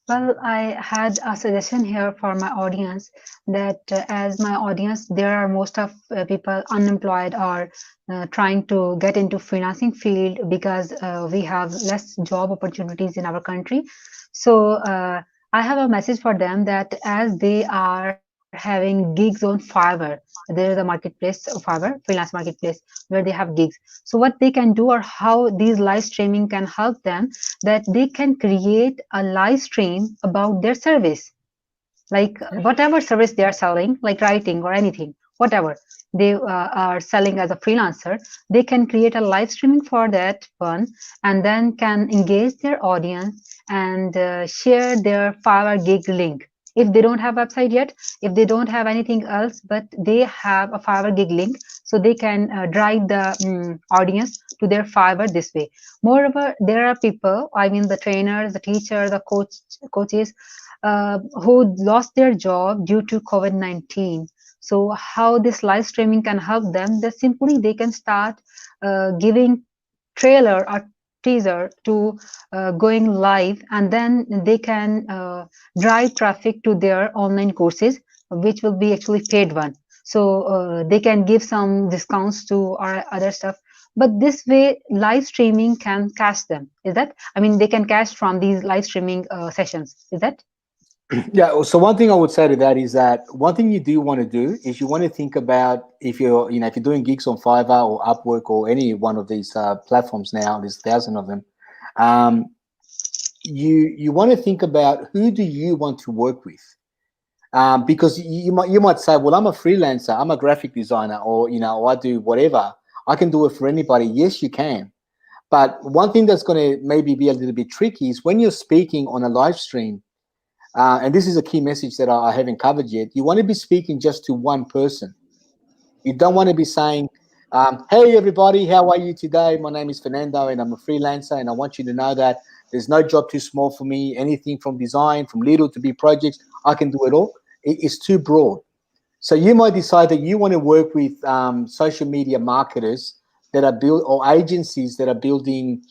well, I had a suggestion here for my audience that as my audience, there are most of people unemployed or trying to get into freelancing field because we have less job opportunities in our country. So I have a message for them that as they are having gigs on Fiverr, there is a marketplace of Fiverr, freelance marketplace, where they have gigs. So what they can do or how these live streaming can help them, that they can create a live stream about their service, like whatever service they are selling, like writing or anything, whatever they are selling as a freelancer, they can create a live streaming for that one, and then can engage their audience and share their Fiverr gig link. If they don't have website yet, if they don't have anything else, but they have a Fiverr gig link, so they can drive the audience to their Fiverr this way. Moreover, there are people, I mean the trainers, the teachers, the coaches, who lost their job due to COVID-19. So how this live streaming can help them? That simply they can start giving trailer or teaser to going live, and then they can drive traffic to their online courses, which will be actually paid one. So they can give some discounts to our other stuff. But this way, live streaming can cash them. Is that? I mean, they can cash from these live streaming sessions. Is that? Yeah. So one thing I would say to that is that one thing you do want to do is you want to think about, if you're doing gigs on Fiverr or Upwork or any one of these platforms now, there's 1,000 of them. Um, you want to think about who do you want to work with, because you might say, well, I'm a freelancer, I'm a graphic designer, or or I do whatever. I can do it for anybody. Yes, you can. But one thing that's going to maybe be a little bit tricky is when you're speaking on a live stream. And this is a key message that I haven't covered yet. You want to be speaking just to one person. You don't want to be saying, hey, everybody, how are you today? My name is Fernando and I'm a freelancer. And I want you to know that there's no job too small for me. Anything from design, from little to big projects, I can do it all. It's too broad. So you might decide that you want to work with social media marketers that are built, or agencies that are building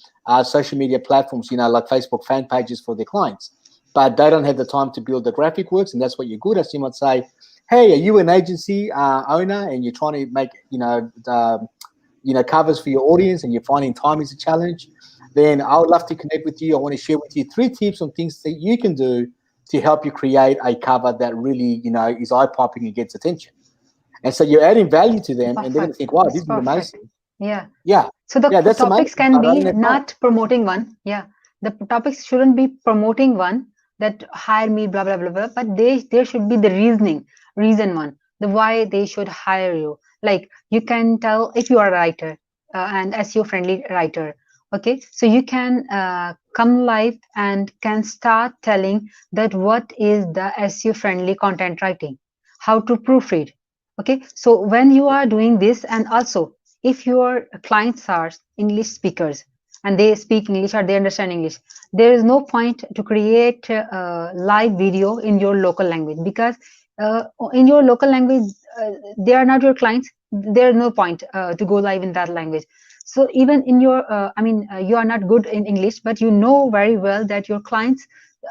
social media platforms, like Facebook fan pages for their clients. But they don't have the time to build the graphic works, and that's what you're good at. So you might say, "Hey, are you an agency owner, and you're trying to make covers for your audience, and you're finding time is a challenge? Then I would love to connect with you. I want to share with you 3 tips on things that you can do to help you create a cover that really, is eye-popping and gets attention." And so you're adding value to them, and they're going to Perfect. think, "Wow, It's this is perfect. amazing." Yeah. Yeah, So the yeah, that's topics amazing. can But I be don't have time. not promoting one. Yeah. The topics shouldn't be promoting one, that hire me, blah, blah, blah, blah. But there should be the reason one, the why they should hire you. Like you can tell if you are a writer and SEO friendly writer. Okay. So you can come live and can start telling that what is the SEO friendly content writing, how to proofread. Okay. So when you are doing this, and also if your clients are English speakers and they speak English or they understand English, there is no point to create a live video in your local language, because uh, in your local language, they are not your clients. There is no point to go live in that language. So even in your, you are not good in English, but you know very well that your clients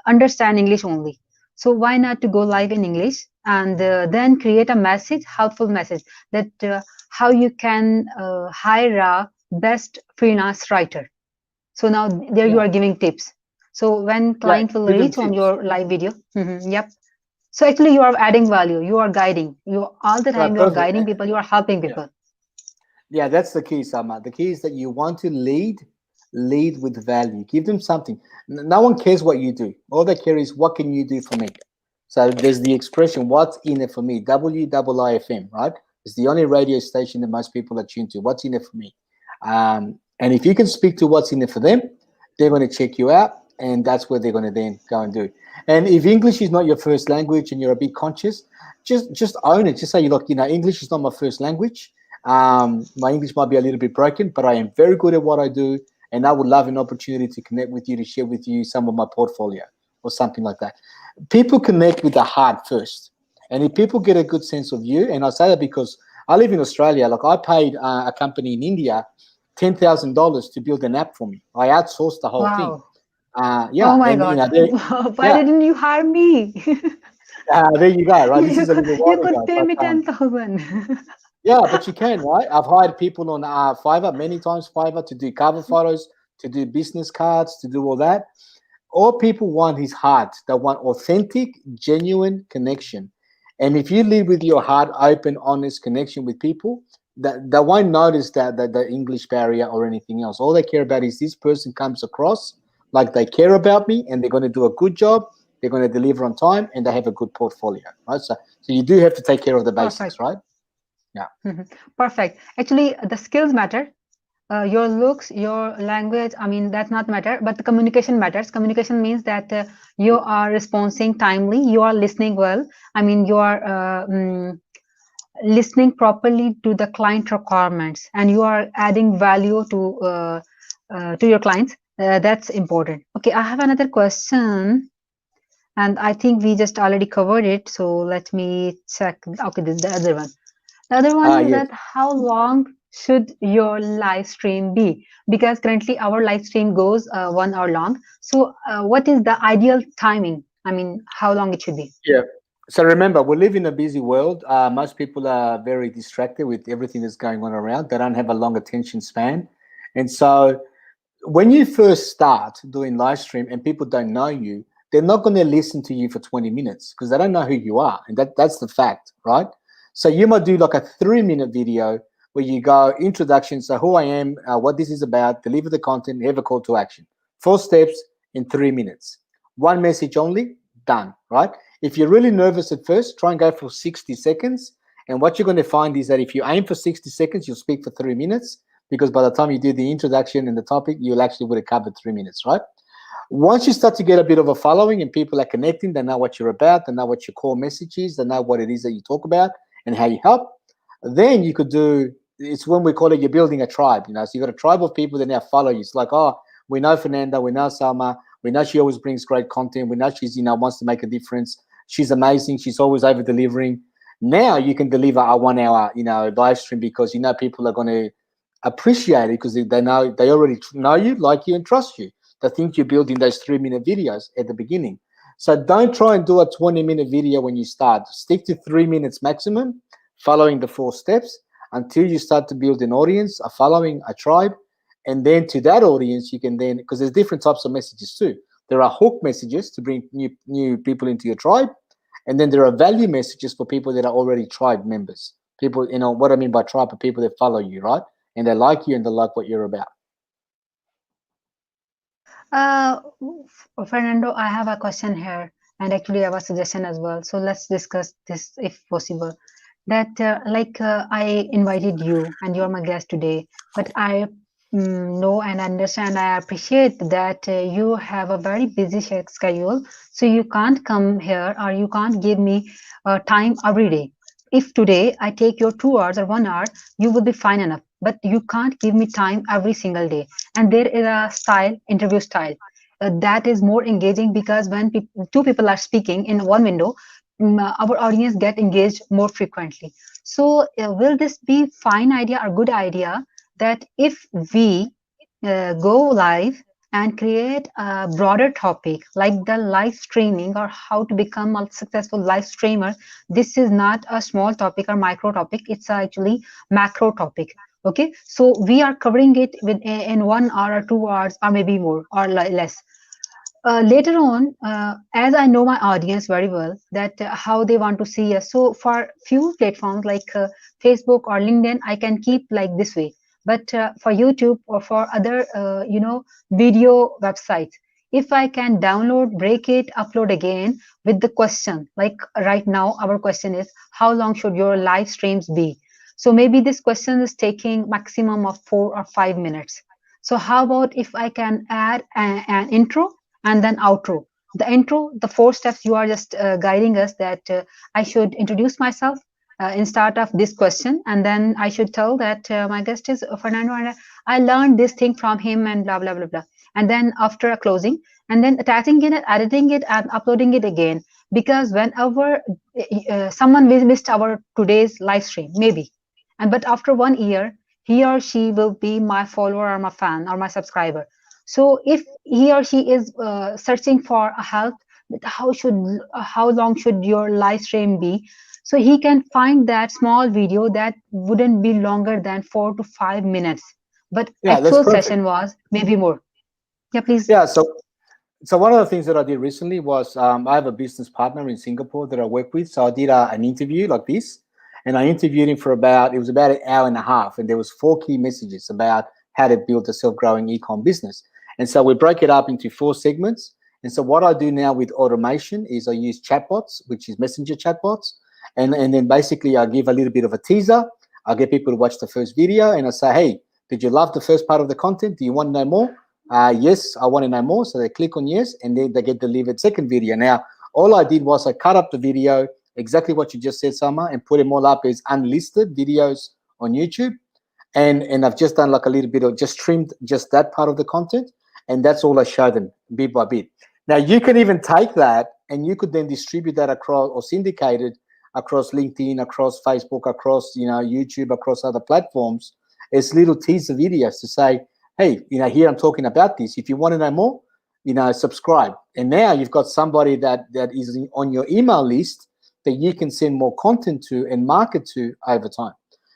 understand English only. So why not to go live in English and then create a message, helpful message, that how you can hire a best freelance writer. So now there you Yeah, are giving tips. So when yeah. client will Give them reach on tips. your live video, yep. So actually you are adding value, you are guiding, you all the Right, time you are perfect. guiding people, you are helping Yeah. people. Yeah, that's the key, Sama. The key is that you want to lead with value. Give them something. No one cares what you do. All they care is what can you do for me. So there's the expression, what's in it for me? WIIFM, right? It's the only radio station that most people are tuned to. What's in it for me? And if you can speak to what's in it for them, they're going to check you out, and that's where they're going to then go and do. And if English is not your first language and you're a bit conscious, just own it. Just say, look, English is not my first language. My English might be a little bit broken, but I am very good at what I do, and I would love an opportunity to connect with you, to share with you some of my portfolio or something like that. People connect with the heart first, and if people get a good sense of you, and I say that because I live in Australia. Like I paid a company in India $10,000 to build an app for me. I outsourced the whole thing. Wow. Oh Yeah, my and God. Why yeah, didn't you hire me? there you go. Right, this You is a could, little you while could ago, pay but me 10,000. yeah, but you can, right? I've hired people on Fiverr many times, Fiverr to do cover photos, to do business cards, to do all that. All people want is heart. They want authentic, genuine connection. And if you live with your heart open, honest connection with people, that they won't notice that the English barrier or anything else. All they care about is this person comes across like they care about me, and they're going to do a good job. They're going to deliver on time, and they have a good portfolio, right? So you do have to take care of the basics, Perfect. right? Yeah. Mhm. Perfect. Actually, the skills matter. Your looks, your language, I mean, that's not matter, but the communication matters. Communication means that you are responding timely, you are listening well. I mean, you are listening properly to the client requirements, and you are adding value to your clients. That's important. Okay, I have another question, and I think we just already covered it. So let me check. Okay, this is the other one. The other one is Yes. that how long should your live stream be? Because currently our live stream goes 1 hour long. So what is the ideal timing? I mean, how long it should be? Yeah. So remember, we live in a busy world. Most people are very distracted with everything that's going on around. They don't have a long attention span. And so when you first start doing live stream and people don't know you, they're not going to listen to you for 20 minutes because they don't know who you are. And that's the fact, right? So you might do like a 3-minute video where you go introduction, so who I am, what this is about, deliver the content, have a call to action. 4 steps in 3 minutes. One message only, done, right? If you're really nervous at first, try and go for 60 seconds. And what you're going to find is that if you aim for 60 seconds, you'll speak for 3 minutes because by the time you do the introduction and the topic, you'll actually would have covered 3 minutes, right? Once you start to get a bit of a following and people are connecting, they know what you're about, they know what your core message is, they know what it is that you talk about and how you help, then you could do it's when we call it you're building a tribe, so you got a tribe of people that now follow you. It's like, oh, we know Fernanda, we know Salma, we know she always brings great content, we know she's wants to make a difference, she's amazing, she's always over delivering. Now you can deliver a 1 hour live stream because people are going to appreciate it because they know they already know you, like you, and trust you. They think you're building those 3-minute videos at the beginning. So don't try and do a 20-minute video when you start. Stick to 3 minutes maximum, following the 4 steps until you start to build an audience, a following, a tribe. And then to that audience, you can then, because there's different types of messages too. There are hook messages to bring new people into your tribe. And then there are value messages for people that are already tribe members. People, what I mean by tribe are people that follow you, right? And they like you and they like what you're about. Uh, Fernando, I have a question here, and actually I have a suggestion as well. So let's discuss this if possible. That I invited you and you're my guest today, but I know and understand, I appreciate that you have a very busy schedule, so you can't come here or you can't give me time every day. If today I take your 2 hours or 1 hour, you will be fine enough, but you can't give me time every single day. And there is a style, interview style, that is more engaging, because when two people are speaking in one window, our audience get engaged more frequently. So will this be fine idea or good idea that if we go live and create a broader topic like the live streaming or how to become a successful live streamer? This is not a small topic or micro topic, it's actually macro topic. Okay, so we are covering it in 1 hour or 2 hours or maybe more or less. Later on, as I know my audience very well, that how they want to see us. So for few platforms like Facebook or LinkedIn, I can keep like this way. But for YouTube or for other, video websites, if I can download, break it, upload again with the question, like right now, our question is, how long should your live streams be? So maybe this question is taking maximum of 4 or 5 minutes. So how about if I can add an intro and then outro? The intro, the 4 steps you are just guiding us that I should introduce myself in start of this question, and then I should tell that my guest is Fernando, and I learned this thing from him, and blah blah blah blah. And then after a closing, and then attaching it, editing it, and uploading it again. Because whenever someone missed our today's live stream, maybe, and but after 1 year, he or she will be my follower or my fan or my subscriber. So if he or she is searching for a help, that how long should your live stream be? So he can find that small video that wouldn't be longer than 4 to 5 minutes, but Yeah, that's actual perfect. session was maybe more. Yeah, please. Yeah, so one of the things that I did recently was I have a business partner in Singapore that I work with. So I did an interview like this, and I interviewed him for it was about an hour and a half, and there was 4 key messages about how to build a self-growing ecom business. And so we broke it up into 4 segments. And so what I do now with automation is I use chatbots, which is messenger chatbots, and then basically I give a little bit of a teaser. I get people to watch the first video, and I say, hey, did you love the first part of the content? Do you want to know more? Yes, I want to know more. So they click on yes, and then they get delivered second video. Now, all I did was I cut up the video, exactly what you just said, Summer, and put them all up as unlisted videos on YouTube. And I've just done like a little bit of just trimmed just that part of the content, and that's all I show them bit by bit. Now you can even take that and you could then distribute that across or syndicate it across LinkedIn, across Facebook, across YouTube, across other platforms as little teaser videos to say, hey, here I'm talking about this. If you want to know more, subscribe. And now you've got somebody that is on your email list that you can send more content to and market to over time.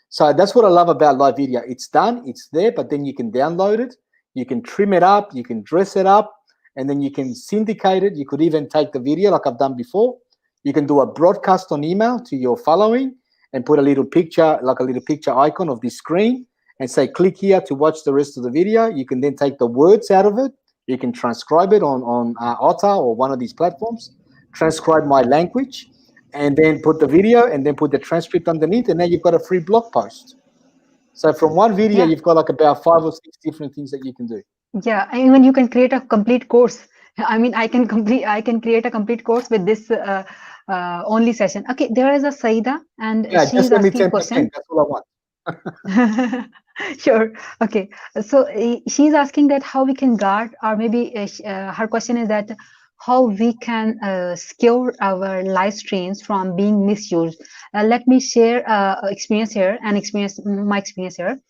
So that's what I love about live video. It's done, it's there, but then you can download it, you can trim it up, you can dress it up, and then you can syndicate it. You could even take the video like I've done before. You can do a broadcast on email to your following and put a little picture, like a little picture icon of this screen, and say, click here to watch the rest of the video. You can then take the words out of it. You can transcribe it on Otter or one of these platforms, transcribe my language, and then put the video and then put the transcript underneath, and now you've got a free blog post. So from one video, Yeah. you've got like about 5 or 6 different things that you can do. Yeah, and even you can create a complete course. I mean, I can create a complete course with this only session. Okay, there is a Saida, and Yeah, she's just let me asking 10%. question. That's all I want. Sure. Okay. So she's asking that how we can guard, or maybe her question is that how we can secure our live streams from being misused. Let me share experience here and experience my experience here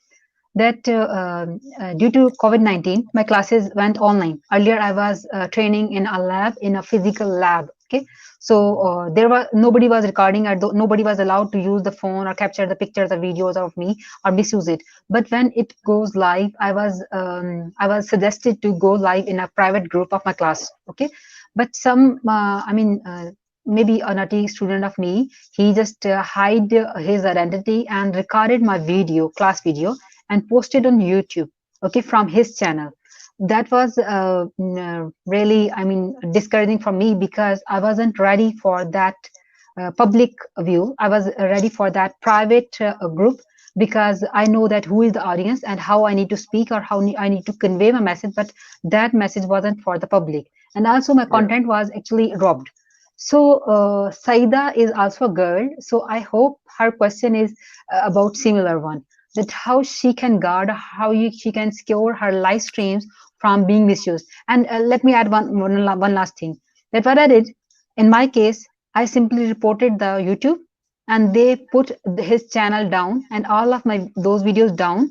that due to COVID-19, my classes went online. Earlier, I was training in a lab, in a physical lab. Okay, so there was nobody was recording, or nobody was allowed to use the phone or capture the pictures or videos of me or misuse it. But when it goes live, I was suggested to go live in a private group of my class. Okay, but maybe a naughty student of me, he just hide his identity and recorded my video, class video, and posted on YouTube, okay, from his channel. That was really, discouraging for me because I wasn't ready for that public view. I was ready for that private group because I know that who is the audience and how I need to speak or how I need to convey my message. But that message wasn't for the public, and also my Yeah. content was actually robbed. So Saida is also a girl. So I hope her question is about similar one, that how she can guard, she can secure her live streams from being misused. And let me add one last thing. That what I did in my case, I simply reported the YouTube, and they put his channel down and all of my those videos down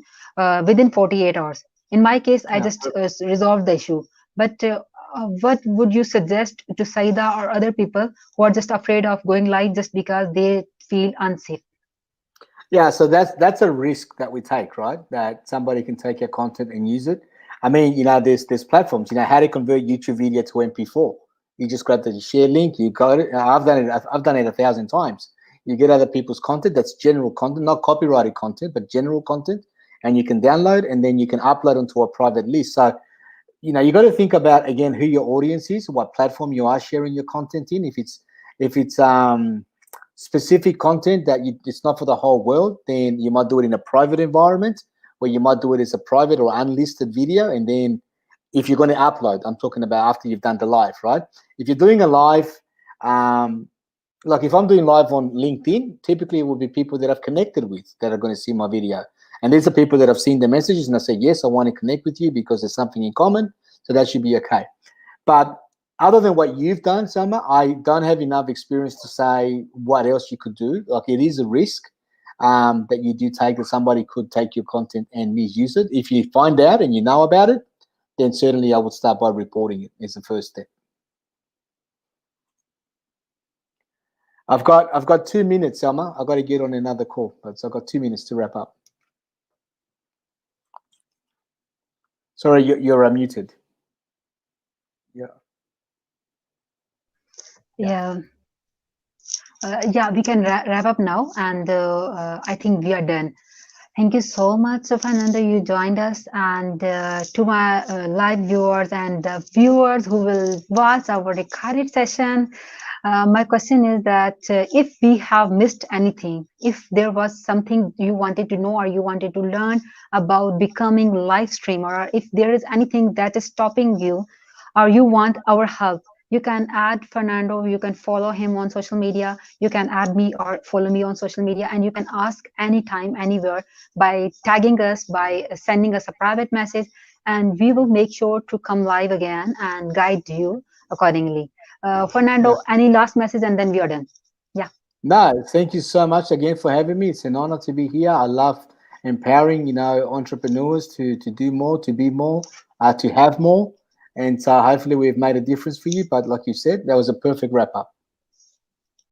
within 48 hours. In my case, I Yeah. just resolved the issue. But what would you suggest to Saida or other people who are just afraid of going live just because they feel unsafe? Yeah, so that's a risk that we take, right? That somebody can take your content and use it. I mean, there's platforms. How to convert YouTube video to MP4. You just grab the share link. You got it. I've done it. I've done it 1,000 times. You get other people's content. That's general content, not copyrighted content, but general content, and you can download and then you can upload onto a private list. So you got to think about again who your audience is, what platform you are sharing your content in. If it's specific content that it's not for the whole world, then you might do it in a private environment, where you might do it as a private or unlisted video. And then if you're going to upload, I'm talking about after you've done the live, right? If you're doing a live, um, like if I'm doing live on LinkedIn, typically it will be people that I've connected with that are going to see my video. And these are people that have seen the messages and I say, yes, I want to connect with you because there's something in common. So that should be okay. But other than what you've done, Summer, I don't have enough experience to say what else you could do. Like it is a risk that you do take, that somebody could take your content and misuse it. If you find out and you know about it, then certainly I would start by reporting it as the first step. I've got 2 minutes, Selma. I've got to get on another call, but so I've got 2 minutes to wrap up. Sorry, you're unmuted. Yeah, yeah. Yeah. Yeah, we can wrap up now, and I think we are done. Thank you so much, Fernando. You joined us, and to my live viewers and viewers who will watch our recorded session. My question is that if we have missed anything, if there was something you wanted to know or you wanted to learn about becoming live streamer, or if there is anything that is stopping you or you want our help, you can add Fernando, you can follow him on social media, you can add me or follow me on social media, and you can ask anytime, anywhere by tagging us, by sending us a private message, and we will make sure to come live again and guide you accordingly. Yeah. Fernando, any last message and then we are done. Yeah. No, thank you so much again for having me. It's an honor to be here. I love empowering, entrepreneurs to do more, to be more, to have more. And so hopefully we've made a difference for you. But like you said, that was a perfect wrap up.